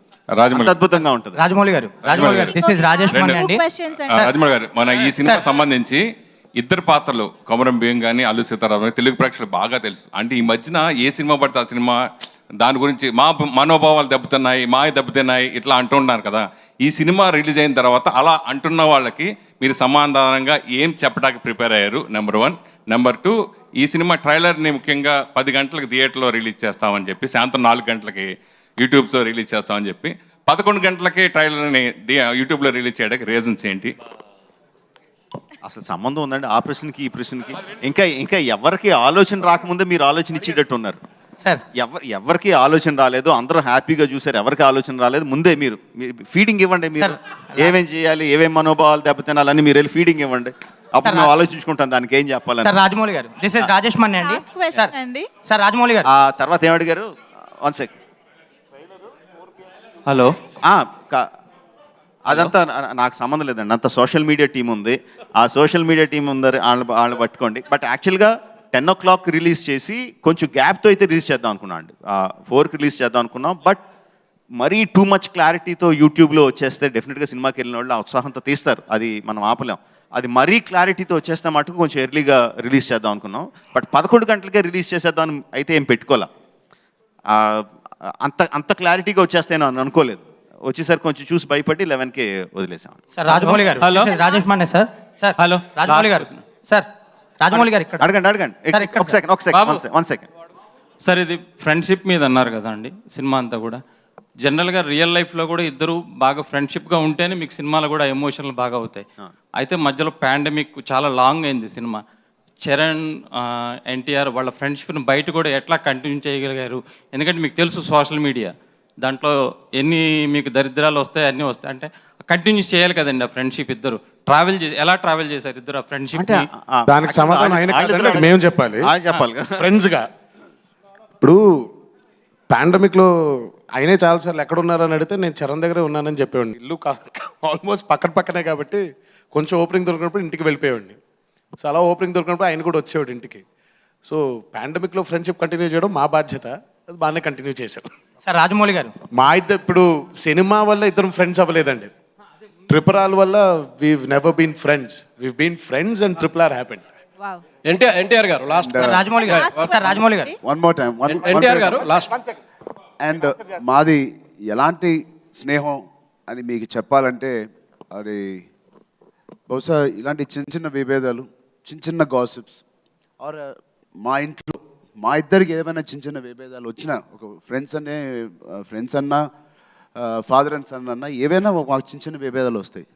అద్భుతంగా ఉంటుంది. రాజమౌళి గారు, దిస్ ఇస్ రాజేష్ మన్నే అండి. రాజమౌళి గారు, మన ఈ సినిమా సంబంధించి ఇద్దరు పాత్రలు కొమరం భీం కానీ అల్లు సీతారామన్ తెలుగు ప్రేక్షకులు బాగా తెలుసు. అంటే ఈ మధ్యన ఏ సినిమా పడితే ఆ సినిమా దాని గురించి మా మనోభావాలు దెబ్బతున్నాయి, దెబ్బతిన్నాయి ఇట్లా అంటున్నారు కదా. ఈ సినిమా రిలీజ్ అయిన తర్వాత అలా అంటున్న వాళ్ళకి మీరు సమాధానంగా ఏం చెప్పడానికి ప్రిపేర్ అయ్యారు? నెంబర్ 1. నెంబర్ 2, ఈ సినిమా ట్రైలర్ని ముఖ్యంగా 10 గంటలకు థియేటర్లో రిలీజ్ చేస్తామని చెప్పి, సాయంత్రం 4 గంటలకి యూట్యూబ్లో రిలీజ్ చేస్తామని చెప్పి 11 గంటలకే ట్రైలర్ని యూట్యూబ్లో రిలీజ్ చేయడానికి రీజన్స్ ఏంటి? అసలు సంబంధం ఉందండి ఆ ప్రశ్నకి ఈ ప్రశ్నకి? ఇంకా ఎవరికి ఆలోచన రాకముందే మీరు ఆలోచన ఇచ్చేటట్టు ఉన్నారు సార్. ఎవరికి ఆలోచన రాలేదు, అందరూ హ్యాపీగా చూసారు, ఎవరికి ఆలోచన రాలేదు. ముందే మీరు ఫీడింగ్ ఇవ్వండి. మీరు ఏమేం చేయాలి, ఏమేం మనోభావాలు దెబ్బతినాలని మీరు వెళ్ళి ఫీడింగ్ ఇవ్వండి. అప్పుడు మేము ఆలోచించుకుంటాం దానికి ఏం చెప్పాలని. సార్ రాజమౌళి గారు, దిస్ ఇస్ రాజేష్ మన్ని అండి. సార్ రాజమౌళి గారు, ఆ తర్వాత ఏమడిగారు? 1 సెకండ్. హలో. అదంతా నాకు సంబంధం లేదండి. అంత సోషల్ మీడియా టీం ఉంది. ఆ సోషల్ మీడియా టీం ఉందని వాళ్ళని పట్టుకోండి. బట్ యాక్చువల్గా 10 o'clock రిలీజ్ చేసి కొంచెం గ్యాప్తో అయితే రిలీజ్ చేద్దాం అనుకున్నాం అండి. 4కి రిలీజ్ చేద్దాం అనుకున్నాం. బట్ మరీ టూ మచ్ క్లారిటీతో యూట్యూబ్లో వచ్చేస్తే డెఫినెట్గా సినిమాకి వెళ్ళిన వాళ్ళు ఆ ఉత్సాహంతో తీస్తారు, అది మనం ఆపలేం. అది మరీ క్లారిటీతో వచ్చేస్తే మటుకు కొంచెం ఎర్లీగా రిలీజ్ చేద్దాం అనుకున్నాం. బట్ 11 గంటలకే రిలీజ్ చేసేద్దాం అయితే ఏం పెట్టుకోలే. అంత క్లారిటీగా వచ్చేస్తాయని అనుకోలేదు. వచ్చేసరికి కొంచెం చూసి భయపడి 11కే వదిలేసాం. సార్ రాజమౌళి గారు, హలో రాజేష్ మన్ని సార్. సార్ హలో రాజమౌళి గారు, సార్ రాజమౌళి గారు ఇక్కడ అడగండి. ఒక సెకండ్. సార్ ఇది ఫ్రెండ్షిప్ మీద అన్నారు కదా అండి సినిమా అంతా కూడా. జనరల్గా రియల్ లైఫ్లో కూడా ఇద్దరు బాగా ఫ్రెండ్షిప్గా ఉంటేనే మీకు సినిమాలు కూడా ఎమోషనల్ బాగా అవుతాయి. అయితే మధ్యలో పాండమిక్ చాలా లాంగ్ అయింది సినిమా. చరణ్ ఎన్టీఆర్ వాళ్ళ ఫ్రెండ్షిప్ని బయట కూడా ఎట్లా కంటిన్యూ చేయగలిగారు? ఎందుకంటే మీకు తెలుసు సోషల్ మీడియా దాంట్లో ఎన్ని మీకు దరిద్రాలు వస్తాయి, అన్నీ వస్తాయి. అంటే కంటిన్యూ చేయాలి కదండి ఆ ఫ్రెండ్షిప్. ఇద్దరు ఎలా ట్రావెల్ చేశారు ఇద్దరు ఆ ఫ్రెండ్షిప్? దానికి సమాధానం ఆయన కాదండి, మేము చెప్పాలి. ఫ్రెండ్స్గా ఇప్పుడు పాండమిక్లో ఆయనే చాలాసార్లు ఎక్కడ ఉన్నారని అడిగితే నేను చరణ్ దగ్గరే ఉన్నానని చెప్పేవాడిని. ఇల్లు ఆల్మోస్ట్ పక్కనే కాబట్టి కొంచెం ఓపెనింగ్ దొరికినప్పుడు ఇంటికి వెళ్ళిపోయేవాడిని. సో అలా ఓపెనింగ్ దొరికినప్పుడు ఆయన కూడా వచ్చేవాడు ఇంటికి. సో పాండమిక్లో ఫ్రెండ్షిప్ కంటిన్యూ చేయడం మా బాధ్యత, అది బాగానే కంటిన్యూ చేశాం. సార్ రాజమౌళి గారు, మా ఇద్దరు ఇప్పుడు సినిమా వల్ల ఇద్దరం ఫ్రెండ్స్ అవ్వలేదండి. ట్రిపుల్ ఆర్ వల్ల we've never been friends, we've been friends and triple R happened. NTR garu last. Rajamouli గారు, సార్ రాజమౌళి గారు, one more time. NTR garu last. And మాది ఎలాంటి స్నేహం అని మీకు చెప్పాలంటే అది బహుశా ఇలాంటి చిన్న విభేదాలు, చిన్న గాసిప్స్ ఆర్ మా ఇంట్లో మా ఇద్దరికి ఏమైనా చిన్న విభేదాలు వచ్చినా, ఒక ఫ్రెండ్స్ అన్నా ఫాదర్ అండ్ సన్ అన్నా ఏవైనా మాకు చిన్న విభేదాలు వస్తాయి.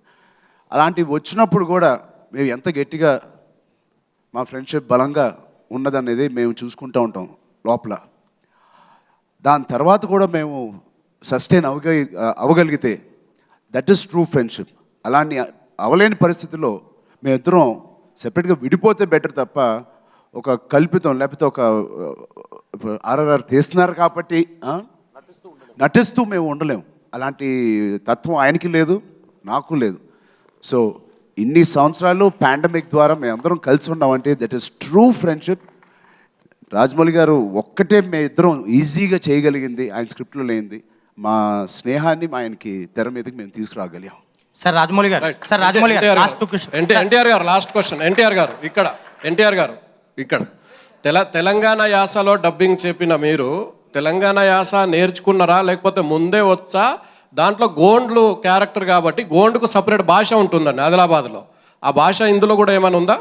అలాంటివి వచ్చినప్పుడు కూడా మేము ఎంత గట్టిగా మా ఫ్రెండ్షిప్ బలంగా ఉన్నదనేది మేము చూసుకుంటూ ఉంటాం లోపల. దాని తర్వాత కూడా మేము సస్టైన్ అవ్వగలిగితే దట్ ఈస్ ట్రూ ఫ్రెండ్షిప్. అలాంటి అవలేని పరిస్థితుల్లో మేమిద్దరం సెపరేట్గా విడిపోతే బెటర్ తప్ప ఒక కల్పితం లేకపోతే ఒక ఆర్ఆర్ఆర్ తీస్తున్నారు కాబట్టి నటిస్తూ మేము ఉండలేము. అలాంటి తత్వం ఆయనకి లేదు, నాకు లేదు. సో ఇన్ని సంవత్సరాలు పాండమిక్ ద్వారా మేమందరం కలిసి ఉన్నామంటే that is true friendship. Rajamouli గారు ఒక్కటే మేమిద్దరం ఈజీగా చేయగలిగింది, ఆయన స్క్రిప్ట్లో లేనిది మా స్నేహాన్ని ఆయనకి తెర మీదకి మేము తీసుకురాగలిగాం. సార్ రాజమౌళి గారు, సార్ రాజమౌళి గారు last question. NTR garu last question. NTR గారు ఇక్కడ తెలంగాణ యాసలో డబ్బింగ్ చెప్పిన మీరు తెలంగాణ యాస నేర్చుకున్నారా లేకపోతే ముందే వచ్చా? దాంట్లో గోండ్లు క్యారెక్టర్ కాబట్టి గోండుకు సపరేట్ భాష ఉంటుందండి ఆదిలాబాద్లో. ఆ భాష ఇందులో కూడా ఏమైనా ఉందా?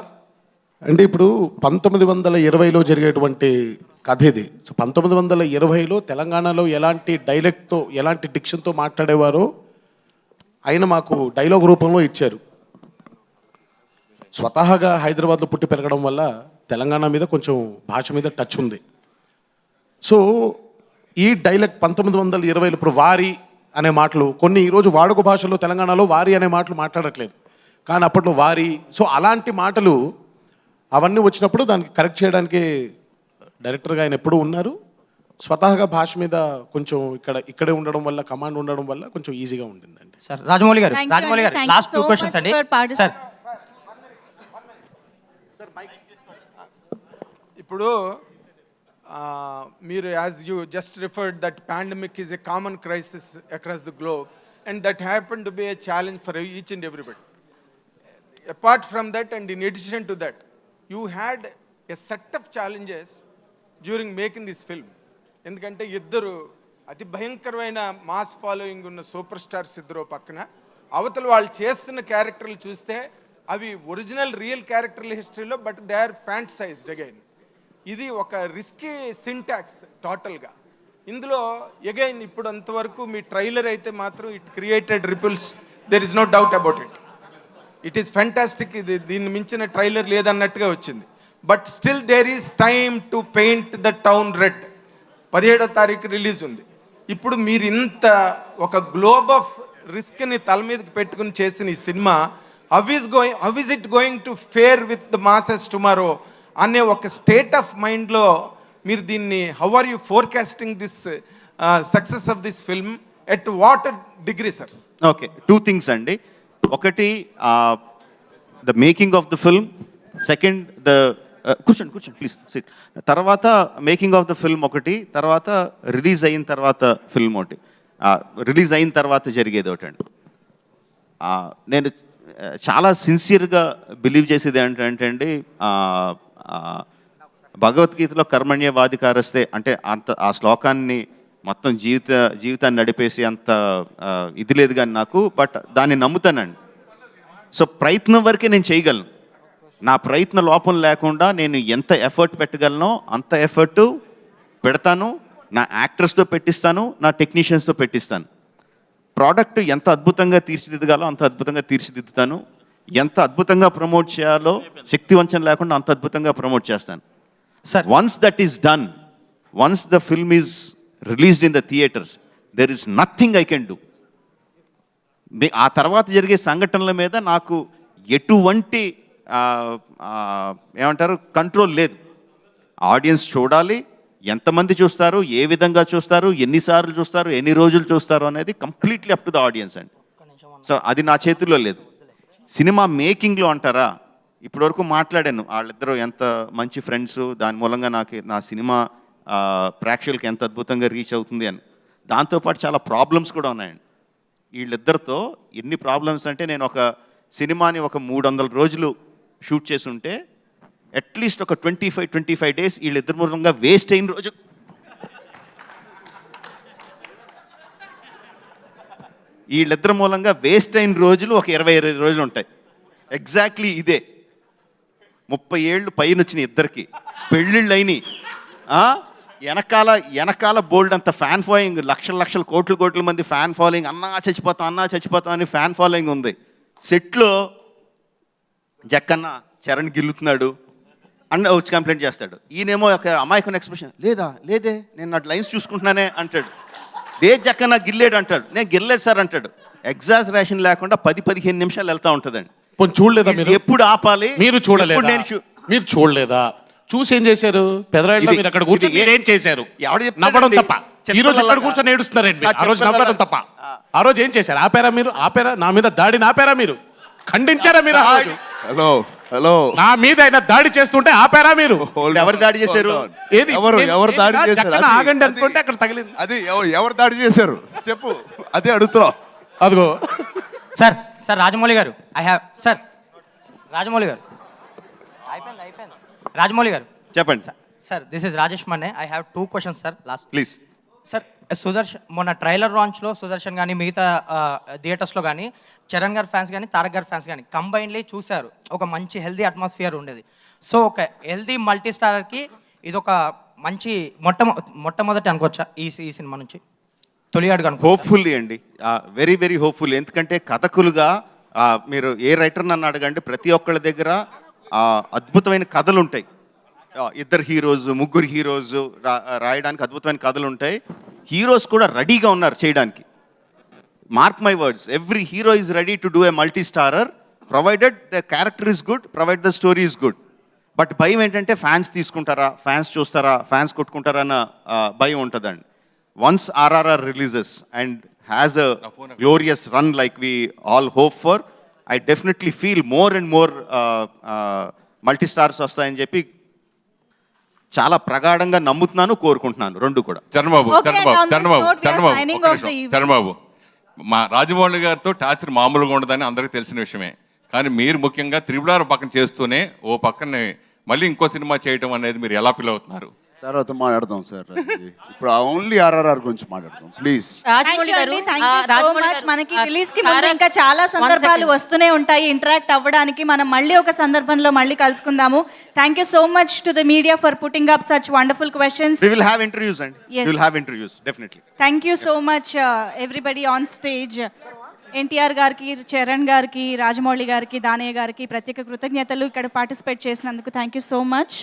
అంటే ఇప్పుడు 1920లో జరిగేటువంటి కథ ఇది. సో 1920లో తెలంగాణలో ఎలాంటి డైలెక్ట్తో ఎలాంటి డిక్షన్తో మాట్లాడేవారో ఆయన మాకు డైలాగ్ రూపంలో ఇచ్చారు. స్వతహాగా హైదరాబాద్లో పుట్టి పెరగడం వల్ల తెలంగాణ మీద కొంచెం భాష మీద టచ్ ఉంది. సో ఈ డైలెక్ట్ 1920లో ఇప్పుడు వారి అనే మాటలు కొన్ని ఈరోజు వాడుక భాషలో తెలంగాణలో వారి అనే మాటలు మాట్లాడట్లేదు, కానీ అప్పట్లో వారి. సో అలాంటి మాటలు అవన్నీ వచ్చినప్పుడు దానికి కరెక్ట్ చేయడానికి డైరెక్టర్గా ఆయన ఎప్పుడూ ఉన్నారు. స్వతహాగా భాష మీద కొంచెం ఇక్కడే ఉండడం వల్ల, కమాండ్ ఉండడం వల్ల కొంచెం ఈజీగా ఉంటుందండి. సార్ రాజమౌళి గారు లాస్ట్ 2 క్వశ్చన్స్ అండి. సార్ ఇప్పుడు మీరు as you just referred that pandemic is a common crisis across the globe and that happen to be a challenge for each and everybody. Apart from that and in addition to that you had a set of challenges during making this film. ఎందుకంటే ఇద్దరు అతి భయంకరమైన mass following ఉన్న super stars ఇద్దరు పక్కన, అవతల వాళ్ళు చేస్తున్న క్యారెక్టర్లు చూస్తే అవి ఒరిజినల్ రియల్ క్యారెక్టర్ల హిస్టరీలో, but they are fantasised again. ఇది ఒక రిస్కీ సింటాక్స్ టోటల్గా. ఇందులో అగైన్ ఇప్పుడు అంతవరకు మీ ట్రైలర్ అయితే మాత్రం it created ripples, there is no doubt about it. It is fantastic. ఇది దీన్ని మించిన ట్రైలర్ లేదన్నట్టుగా వచ్చింది. But still there is time to paint the town red. 17వ తారీఖు రిలీజ్ ఉంది. ఇప్పుడు మీరు ఇంత ఒక గ్లోబ్ ఆఫ్ రిస్క్ని తల మీదకి పెట్టుకుని చేసిన ఈ సినిమా how is it going to fare with the masses tomorrow అనే ఒక స్టేట్ ఆఫ్ మైండ్లో మీరు దీన్ని how are you forecasting this success of this film at what degree sir? Okay, 2 things అండి. ఒకటి the making of the film, second the కూర్చోండి please sit. తర్వాత making of the film ఒకటి, తర్వాత రిలీజ్ అయిన తర్వాత ఫిల్మ్ ఒకటి. రిలీజ్ అయిన తర్వాత జరిగేది ఒకటండి. నేను చాలా సిన్సియర్గా బిలీవ్ చేసేది ఏంటంటే అండి, భగవద్గీతలో కర్మణ్యవాధికారస్తే అంటే అంత ఆ శ్లోకాన్ని మొత్తం జీవితాన్ని నడిపేసి అంత ఇది లేదు కానీ నాకు, బట్ దాన్ని నమ్ముతానండి. సో ప్రయత్నం వరకే నేను చేయగలను. నా ప్రయత్న లోపం లేకుండా నేను ఎంత ఎఫర్ట్ పెట్టగలనో అంత ఎఫర్ట్ పెడతాను. నా యాక్టర్స్తో పెట్టిస్తాను, నా టెక్నీషియన్స్తో పెట్టిస్తాను. ప్రోడక్ట్ ఎంత అద్భుతంగా తీర్చిదిద్దగాలో అంత అద్భుతంగా తీర్చిదిద్దుతాను. ఎంత అద్భుతంగా ప్రమోట్ చేయాలో శక్తివంచన లేకుండా అంత అద్భుతంగా ప్రమోట్ చేస్తాను. Once that is done, once the film is released in the theatres, there is nothing I can do. ఆ తర్వాత జరిగే సంఘటనల మీద నాకు ఎటువంటి ఏమంటారు కంట్రోల్ లేదు. ఆడియన్స్ చూడాలి, ఎంతమంది చూస్తారు, ఏ విధంగా చూస్తారు, ఎన్నిసార్లు చూస్తారు, ఎన్ని రోజులు చూస్తారు అనేది completely up to the audience అండి. సో అది నా చేతుల్లో లేదు. సినిమా మేకింగ్లో అంటారా, ఇప్పటివరకు మాట్లాడాను వాళ్ళిద్దరూ ఎంత మంచి ఫ్రెండ్స్, దాని మూలంగా నా సినిమా ప్రేక్షకులకి ఎంత అద్భుతంగా రీచ్ అవుతుంది అని. దాంతోపాటు చాలా ప్రాబ్లమ్స్ కూడా ఉన్నాయండి వీళ్ళిద్దరితో. ఎన్ని ప్రాబ్లమ్స్ అంటే, నేను ఒక సినిమాని ఒక 300 రోజులు షూట్ చేసి ఉంటే అట్లీస్ట్ ఒక 25 డేస్ వీళ్ళిద్దరి మూలంగా వేస్ట్ అయిన రోజు. వీళ్ళిద్దరి మూలంగా వేస్ట్ అయిన రోజులు ఒక 20 రోజులు ఉంటాయి. ఎగ్జాక్ట్లీ ఇదే. 30 ఏళ్ళు పైన వచ్చిన ఇద్దరికి పెళ్ళిళ్ళు అయినాయి. వెనకాల బోల్డ్ అంత ఫ్యాన్ ఫాలోయింగ్, లక్షల కోట్ల మంది ఫ్యాన్ ఫాలోయింగ్, అన్నా చచ్చిపోతాం అని ఫ్యాన్ ఫాలోయింగ్ ఉంది. సెట్లో జక్కన్న చరణ్ గిల్లుతున్నాడు అని వచ్చి కంప్లైంట్ చేస్తాడు. ఈయనేమో ఒక అమాయకుని ఎక్స్ప్రెషన్, లేదే నేను నా లైన్స్ చూసుకుంటున్నానే అంటాడు. లేదు జక్కన్న గిల్లేడు అంటాడు. నేను గిల్లేదు సార్ అంటాడు. ఎగ్జాజరేషన్ లేకుండా 10-15 నిమిషాలు వెళ్తూ ఉంటుందండి. చూడలేదా మీరు? ఎప్పుడు ఆపాలి? మీరు చూడలేదా? మీరు చూడలేదా? చూసి ఏం చేశారు? పెదరాయిలో మీరు అక్కడ కూర్చొని ఏం చేశారు? నవ్వడం తప్ప. ఈ రోజు ఎక్కడ కూర్చొని ఏడుస్తున్నారండి? ఆ రోజు నవ్వడం తప్ప. ఆ రోజు ఏం చేశారు? ఆపారా మీరు? నా మీద దాడిని ఆపారా మీరు? ఖండించారా మీరు? హలో నా మీద అయినా దాడి చేస్తుంటే ఆపారా మీరు? ఎవరు దాడి చేశారు? ఏది ఎవరు దాడి చేశారు? ఆగండి అనుకుంటే అక్కడ తగిలింది. అది ఎవరు దాడి చేశారు చెప్పు, అదే అడుగుతున్నావు. అదిగో సార్ రాజమౌళి గారు రాజమౌళి గారు రాజమౌళి గారు చెప్పండి sir. This is Rajesh Manne. I have 2 questions sir. Last please sir. Sudarshan మొన్న ట్రైలర్ లాంచ్లో సుదర్శన్ కానీ మిగతా థియేటర్స్లో కానీ చరణ్ గారి ఫ్యాన్స్ కానీ తారక్ గారి ఫ్యాన్స్ కానీ కంబైన్లీ చూశారు. ఒక మంచి హెల్దీ అట్మాస్ఫియర్ ఉండేది. సో ఒక హెల్దీ మల్టీ స్టారర్కి ఇది ఒక మంచి మొట్టమొదటి అనుకోవచ్చా ఈ సినిమా నుంచి? తొలి అడుగు అనుకో. హోప్ఫుల్లీ అండి, వెరీ హోప్ఫుల్. ఎందుకంటే కథకులుగా మీరు ఏ రైటర్ నన్ను అడగండి, ప్రతి ఒక్కళ్ళ దగ్గర అద్భుతమైన కథలు ఉంటాయి. 2 హీరోస్ 3 హీరోస్ రాయడానికి అద్భుతమైన కథలు ఉంటాయి. హీరోస్ కూడా రెడీగా ఉన్నారు చేయడానికి. Mark my words, every hero is ready to do a multi starrer provided the character is good, provide the story is good. But భయం ఏంటంటే ఫ్యాన్స్ తీసుకుంటారా, ఫ్యాన్స్ చూస్తారా, ఫ్యాన్స్ కొట్టుకుంటారా అన్న భయం ఉంటుందండి. Once RRR releases and has a glorious run like we all hope for, I definitely feel more and more multi-stars వస్తాయని చెప్పి చాలా ప్రగాఢంగా నమ్ముతున్నాను, కోరుకుంటున్నాను. రెండు కూడా. చరణబాబు మా రాజమౌళి గారితో టార్చర్ మామూలుగా ఉండదని అందరికీ తెలిసిన విషయమే. కానీ మీరు ముఖ్యంగా 3R పక్కన చేస్తూనే ఓ పక్కనే మళ్ళీ ఇంకో సినిమా చేయటం అనేది మీరు ఎలా ఫీల్ అవుతున్నారు? తర్వాత మాట్లాడదాం సార్. ఇప్పుడు ఓన్లీ ఆర్ఆర్ఆర్ గురించి మాట్లాడదాం please. Thank you so much. మనకి రిలీజ్ కి ముందు ఇంకా చాలా సందర్భాలు వస్తూనే ఉంటాయి ఇంటరాక్ట్ అవ్వడానికి. మనం మళ్ళీ ఒక సందర్భంలో మళ్ళీ కలుసుకుందాము. Thank you so much to the media for putting up such wonderful questions. We will have interviews and Yes. we will have interviews definitely. Thank you so much everybody on stage. NTR గారికి, చరణ్ గారికి, రాజమౌళి గారికి, దానయ్య గారికి ప్రత్యేక కృతజ్ఞతలు ఇక్కడ participate చేసినందుకు. Thank you so much.